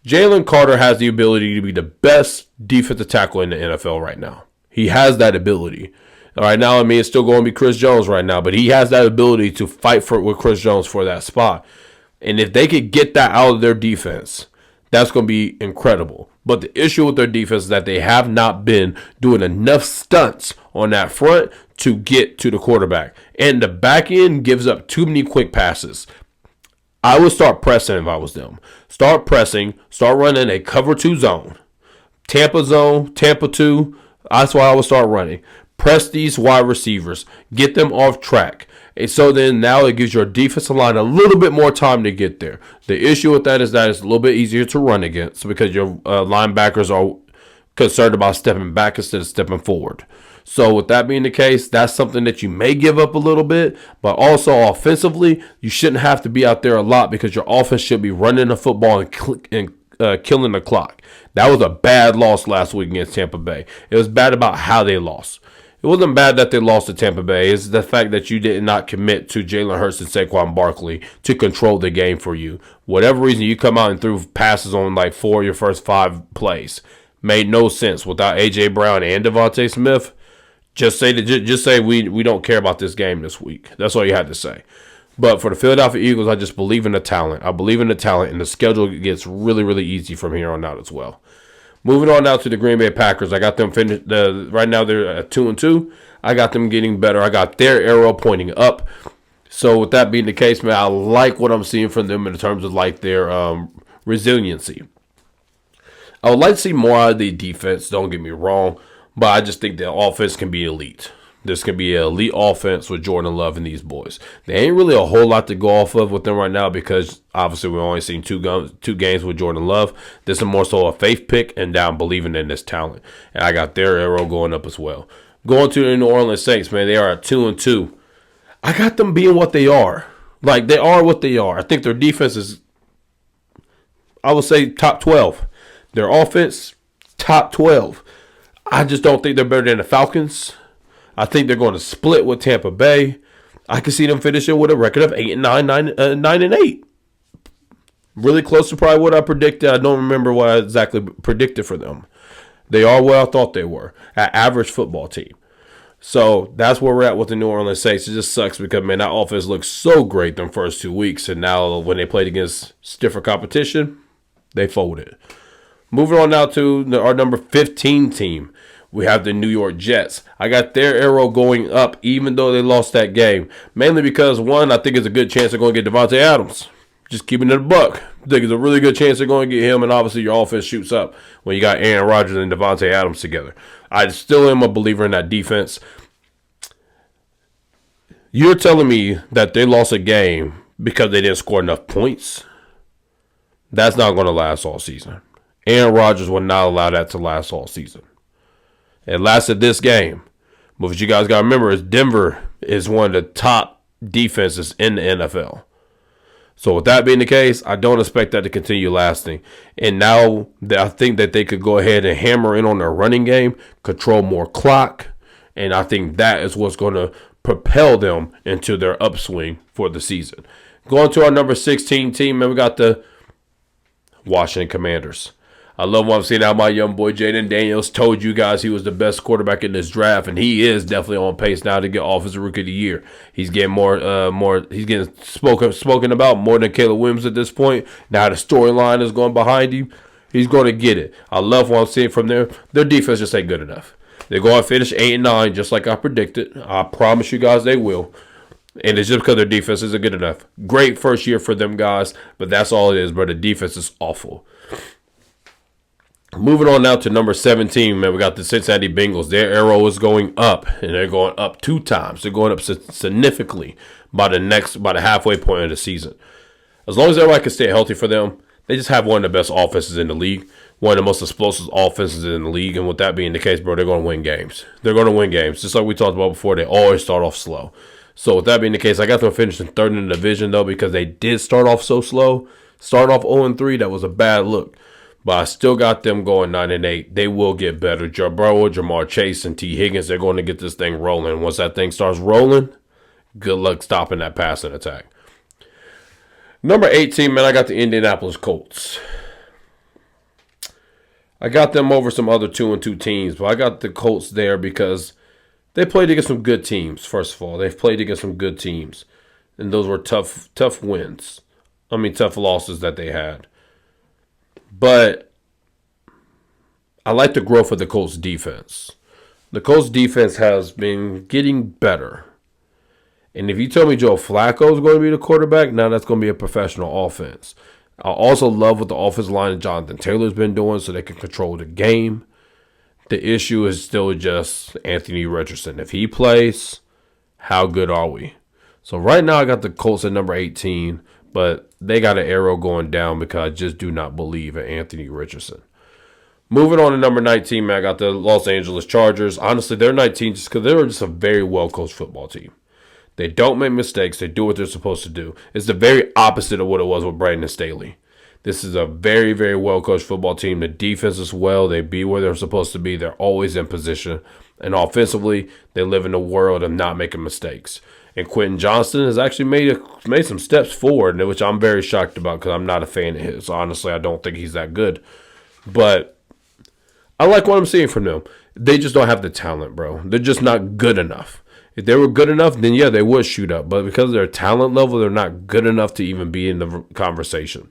Jalen Carter has the ability to be the best defensive tackle in the NFL right now. He has that ability. Right now, I mean, it's still going to be Chris Jones right now, but he has that ability to fight with Chris Jones for that spot. And if they could get that out of their defense, that's going to be incredible. But the issue with their defense is that they have not been doing enough stunts on that front to get to the quarterback. And the back end gives up too many quick passes. I would start pressing if I was them. Start pressing, start running a cover 2 zone. Tampa 2. That's why I would start running. Press these wide receivers. Get them off track. And so then now it gives your defensive line a little bit more time to get there. The issue with that is that it's a little bit easier to run against because your linebackers are concerned about stepping back instead of stepping forward. So with that being the case, that's something that you may give up a little bit, but also offensively, you shouldn't have to be out there a lot because your offense should be running the football and killing the clock. That was a bad loss last week against Tampa Bay. It was bad about how they lost. It wasn't bad that they lost to Tampa Bay. It's the fact that you did not commit to Jalen Hurts and Saquon Barkley to control the game for you. Whatever reason, you come out and threw passes on like 4 of your first 5 plays. Made no sense without A.J. Brown and Devontae Smith. Just say we don't care about this game this week. That's all you had to say. But for the Philadelphia Eagles, I just believe in the talent. I believe in the talent, and the schedule gets really, really easy from here on out as well. Moving on now to the Green Bay Packers. I got them finished. Right now they're at 2-2. I got them getting better. I got their arrow pointing up. So with that being the case, man, I like what I'm seeing from them in terms of like their resiliency. I would like to see more out of the defense. Don't get me wrong. But I just think the offense can be elite. This can be an elite offense with Jordan Love and these boys. There ain't really a whole lot to go off of with them right now because obviously we've only seen two games with Jordan Love. This is more so a faith pick and down believing in this talent. And I got their arrow going up as well. Going to the New Orleans Saints, man, they are at 2-2. I got them being what they are. Like, they are what they are. I think their defense is, I would say, top 12. Their offense, top 12. I just don't think they're better than the Falcons. I think they're going to split with Tampa Bay. I can see them finishing with a record of 8-9, 9-8. Really close to probably what I predicted. I don't remember what I exactly predicted for them. They are what I thought they were, an average football team. So that's where we're at with the New Orleans Saints. It just sucks because, man, that offense looked so great them first 2 weeks. And now when they played against stiffer competition, they folded. Moving on now to our number 15 team. We have the New York Jets. I got their arrow going up even though they lost that game. Mainly because, one, I think it's a good chance they're going to get Devontae Adams. Just keeping it a buck. I think it's a really good chance they're going to get him, and obviously your offense shoots up when you got Aaron Rodgers and Devontae Adams together. I still am a believer in that defense. You're telling me that they lost a game because they didn't score enough points? That's not going to last all season. Aaron Rodgers will not allow that to last all season. It lasted this game. But what you guys got to remember is Denver is one of the top defenses in the NFL. So with that being the case, I don't expect that to continue lasting. And now I think that they could go ahead and hammer in on their running game, control more clock. And I think that is what's going to propel them into their upswing for the season. Going to our number 16 team, and we got the Washington Commanders. I love what I'm seeing out of my young boy Jaden Daniels. Told you guys he was the best quarterback in this draft, and he is definitely on pace now to get Offensive Rookie of the Year. He's getting he's getting spoken about more than Caleb Williams at this point. Now the storyline is going behind him. He's going to get it. I love what I'm seeing from there. Their defense just ain't good enough. They're going to finish 8-9 just like I predicted. I promise you guys they will. And it's just because their defense isn't good enough. Great first year for them guys, but that's all it is, bro. The defense is awful. Moving on now to number 17, man, we got the Cincinnati Bengals. Their arrow is going up, and they're going up 2 times. They're going up significantly by the halfway point of the season. As long as everybody can stay healthy for them, they just have one of the best offenses in the league, one of the most explosive offenses in the league. And with that being the case, bro, they're going to win games. They're going to win games. Just like we talked about before, they always start off slow. So with that being the case, I got them finishing 3rd in the division, though, because they did start off so slow. Starting off 0-3, that was a bad look. But I still got them going 9-8. They will get better. Joe Burrow, Jamar Chase, and T. Higgins, they're going to get this thing rolling. Once that thing starts rolling, good luck stopping that passing attack. Number 18, man, I got the Indianapolis Colts. I got them over some other 2-2 teams, but I got the Colts there because they played against some good teams, first of all. They've played against some good teams. And those were tough wins. Tough losses that they had. But I like the growth of the Colts defense. The Colts defense has been getting better. And if you tell me Joe Flacco is going to be the quarterback, now that's going to be a professional offense. I also love what the offensive line of Jonathan Taylor's been doing so they can control the game. The issue is still just Anthony Richardson. If he plays, how good are we? So right now I got the Colts at number 18, but they got an arrow going down because I just do not believe in Anthony Richardson. Moving on to number 19, man, I got the Los Angeles Chargers. Honestly, they're 19 just because they're just a very well-coached football team. They don't make mistakes. They do what they're supposed to do. It's the very opposite of what it was with Brandon Staley. This is a very, very well-coached football team. The defense is well. They be where they're supposed to be. They're always in position. And offensively, they live in a world of not making mistakes. And Quentin Johnston has actually made some steps forward, which I'm very shocked about because I'm not a fan of his. Honestly, I don't think he's that good. But I like what I'm seeing from them. They just don't have the talent, bro. They're just not good enough. If they were good enough, then yeah, they would shoot up. But because of their talent level, they're not good enough to even be in the conversation.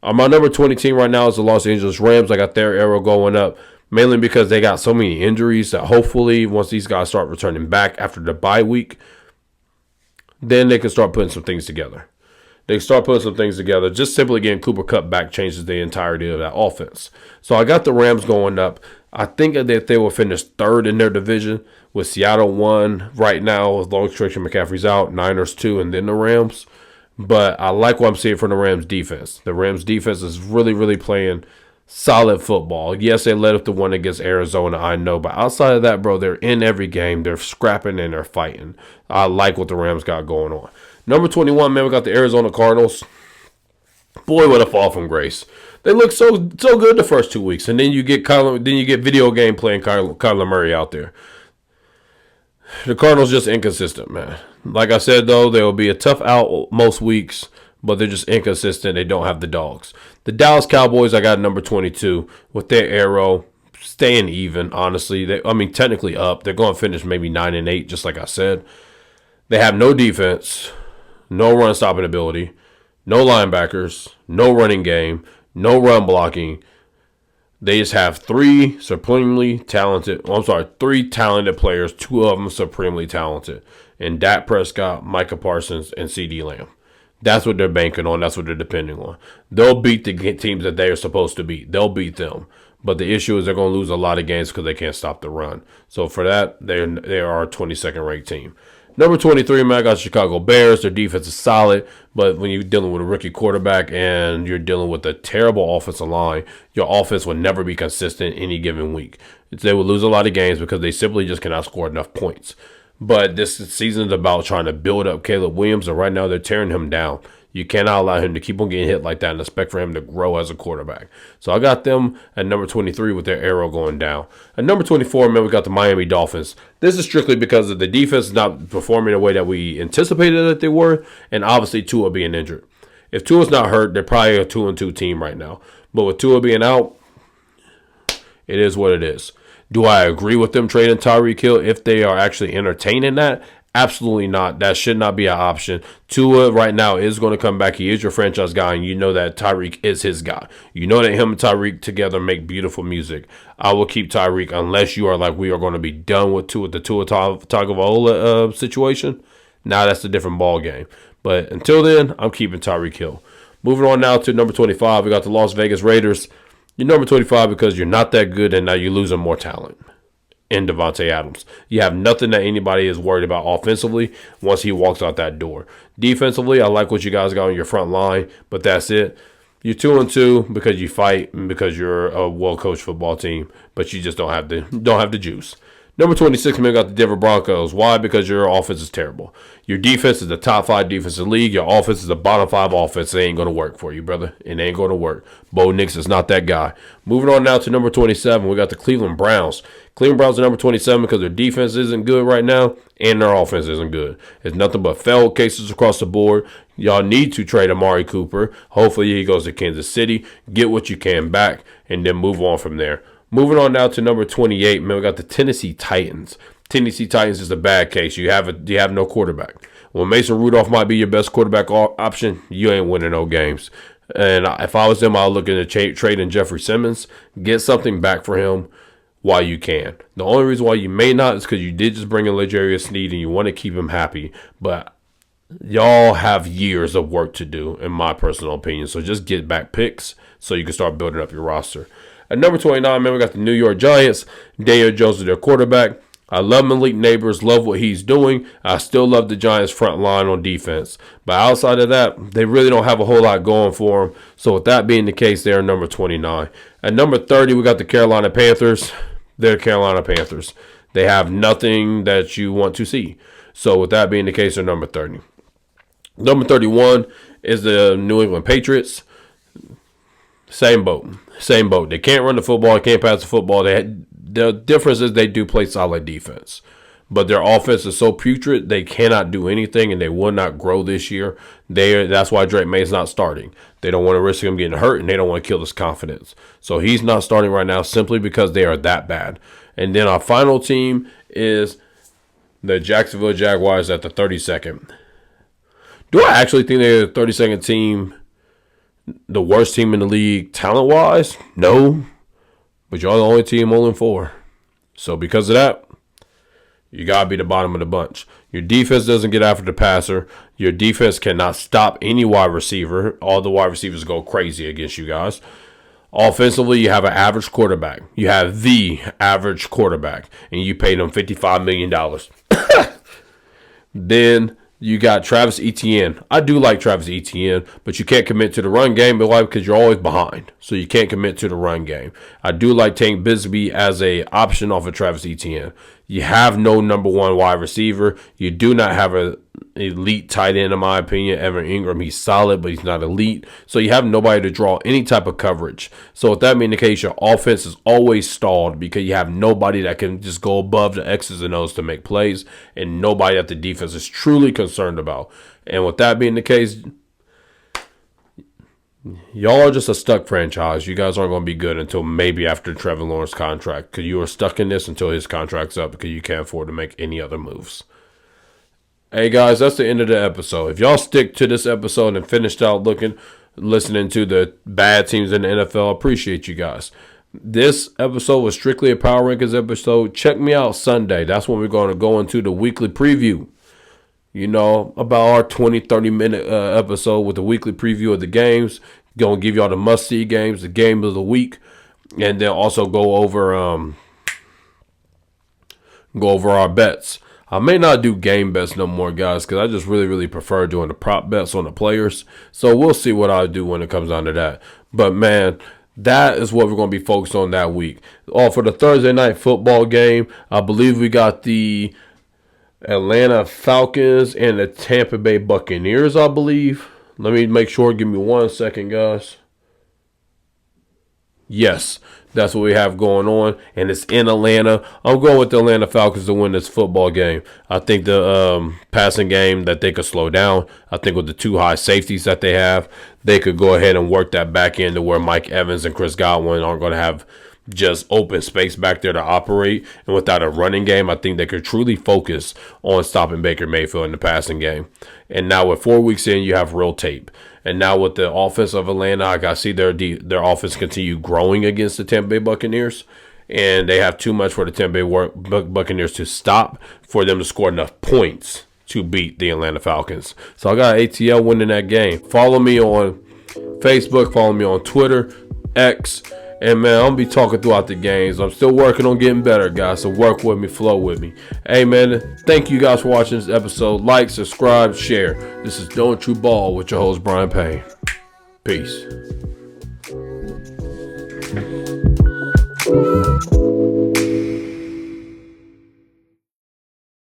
My number 20 team right now is the Los Angeles Rams. I got their arrow going up, mainly because they got so many injuries that hopefully once these guys start returning back after the bye week, then they can start putting some things together. They can start putting some things together. Just simply getting Cooper Kupp back changes the entirety of that offense. So I got the Rams going up. I think that they will finish third in their division with Seattle 1 right now as long as Christian McCaffrey's out, Niners 2, and then the Rams. But I like what I'm seeing from the Rams defense. The Rams defense is really, really playing solid football. Yes, they led up to one against Arizona, I know. But outside of that, bro, they're in every game. They're scrapping and they're fighting. I like what the Rams got going on. Number 21, man, we got the Arizona Cardinals. Boy, what a fall from grace. They look so good the first 2 weeks. And then you get video game playing Kyler Murray out there. The Cardinals just inconsistent, man. Like I said, though, they will be a tough out most weeks, but they're just inconsistent. They don't have the dogs. The Dallas Cowboys, I got number 22 with their arrow staying even, honestly. Technically up. They're going to finish maybe 9-8, just like I said. They have no defense, no run stopping ability, no linebackers, no running game, no run blocking. They just have three talented players, two of them supremely talented. And Dak Prescott, Micah Parsons, and CeeDee Lamb. That's what they're banking on. That's what they're depending on. They'll beat the teams that they are supposed to beat. They'll beat them. But the issue is they're going to lose a lot of games because they can't stop the run. So for that, they are a 22nd ranked team. Number 23, man, I got Chicago Bears. Their defense is solid, but when you're dealing with a rookie quarterback and you're dealing with a terrible offensive line, your offense will never be consistent any given week. They will lose a lot of games because they simply just cannot score enough points. But this season is about trying to build up Caleb Williams, and right now they're tearing him down. You cannot allow him to keep on getting hit like that and expect for him to grow as a quarterback. So I got them at number 23 with their arrow going down. At number 24, man, we got the Miami Dolphins. This is strictly because of the defense is not performing the way that we anticipated that they were, and obviously Tua being injured. If Tua's not hurt, they're probably a 2-2 team right now. But with Tua being out, it is what it is. Do I agree with them trading Tyreek Hill if they are actually entertaining that? Absolutely not. That should not be an option. Tua right now is going to come back. He is your franchise guy, and you know that Tyreek is his guy. You know that him and Tyreek together make beautiful music. I will keep Tyreek unless you are like we are going to be done with the Tua Tagovailoa situation. Now that's a different ball game. But until then, I'm keeping Tyreek Hill. Moving on now to number 25, we got the Las Vegas Raiders. You're number 25 because you're not that good, and now you're losing more talent in Davante Adams. You have nothing that anybody is worried about offensively once he walks out that door. Defensively, I like what you guys got on your front line, but that's it. You're 2-2 because you fight and because you're a well-coached football team, but you just don't have the juice. Number 26, man, got the Denver Broncos. Why? Because your offense is terrible. Your defense is the top 5 defense in the league. Your offense is the bottom 5 offense. It ain't going to work for you, brother. It ain't going to work. Bo Nix is not that guy. Moving on now to number 27, we got the Cleveland Browns. Cleveland Browns are number 27 because their defense isn't good right now and their offense isn't good. It's nothing but failed cases across the board. Y'all need to trade Amari Cooper. Hopefully he goes to Kansas City, get what you can back, and then move on from there. Moving on now to number 28, man, we got the Tennessee Titans. Tennessee Titans is a bad case. You have no quarterback. When Mason Rudolph might be your best quarterback option, you ain't winning no games. And if I was them, I'll look into trading Jeffrey Simmons, get something back for him while you can. The only reason why you may not is because you did just bring in L'Jarius Sneed and you want to keep him happy. But y'all have years of work to do, in my personal opinion. So just get back picks so you can start building up your roster. At number 29, man, we got the New York Giants. Daniel Jones is their quarterback. I love Malik Neighbors, love what he's doing. I still love the Giants' front line on defense. But outside of that, they really don't have a whole lot going for them. So with that being the case, they're number 29. At number 30, we got the Carolina Panthers. They're Carolina Panthers. They have nothing that you want to see. So with that being the case, they're number 30. Number 31 is the New England Patriots. Same boat. They can't run the football. They can't pass the football. The difference is they do play solid defense. But their offense is so putrid, they cannot do anything, and they will not grow this year. That's why Drake May's not starting. They don't want to risk him getting hurt, and they don't want to kill his confidence. So he's not starting right now simply because they are that bad. And then our final team is the Jacksonville Jaguars at the 32nd. Do I actually think they're the 32nd team, the worst team in the league talent-wise? No. But y'all the only team 0-4. So because of that, you got to be the bottom of the bunch. Your defense doesn't get after the passer. Your defense cannot stop any wide receiver. All the wide receivers go crazy against you guys. Offensively, you have an average quarterback. You have the average quarterback, and you paid him $55 million. Then you got Travis Etienne. I do like Travis Etienne, but you can't commit to the run game because you're always behind. So you can't commit to the run game. I do like Tank Bigsby as a option off of Travis Etienne. You have no number one wide receiver. You do not have an elite tight end, in my opinion. Evan Ingram, he's solid, but he's not elite. So you have nobody to draw any type of coverage. So with that being the case, your offense is always stalled because you have nobody that can just go above the X's and O's to make plays, and nobody that the defense is truly concerned about. And with that being the case, y'all are just a stuck franchise. You guys aren't going to be good until maybe after Trevor Lawrence's contract, because you are stuck in this until his contract's up because you can't afford to make any other moves. Hey guys, that's the end of the episode. If y'all stick to this episode and finished out listening to the bad teams in the NFL, I appreciate you guys. This episode was strictly a Power Rankings episode. Check me out Sunday. That's when we're going to go into the weekly preview. You know, about our 20, 30-minute episode with the weekly preview of the games. Going to give y'all the must-see games, the game of the week, and then also go over our bets. I may not do game bets no more, guys, because I just really, really prefer doing the prop bets on the players. So we'll see what I do when it comes down to that. But, man, that is what we're going to be focused on that week. For the Thursday night football game, I believe we got the Atlanta Falcons and the Tampa Bay Buccaneers, I believe. Let me make sure. Give me 1 second, guys. Yes, that's what we have going on, and it's in Atlanta. I'm going with the Atlanta Falcons to win this football game. I think the passing game that they could slow down. I think with the two high safeties that they have, they could go ahead and work that back end to where Mike Evans and Chris Godwin aren't going to have just open space back there to operate. And without a running game, I think they could truly focus on stopping Baker Mayfield in the passing game. And now with 4 weeks in, you have real tape. And now with the offense of Atlanta, I got to see their offense continue growing against the Tampa Bay Buccaneers. And they have too much for the Tampa Bay Buccaneers to stop for them to score enough points to beat the Atlanta Falcons. So I got ATL winning that game. Follow me on Facebook. Follow me on Twitter, X. And, man, I'm going to be talking throughout the games. I'm still working on getting better, guys, so work with me, flow with me. Hey, man, thank you guys for watching this episode. Like, subscribe, share. This is Don't You Ball with your host, Brian Payne. Peace.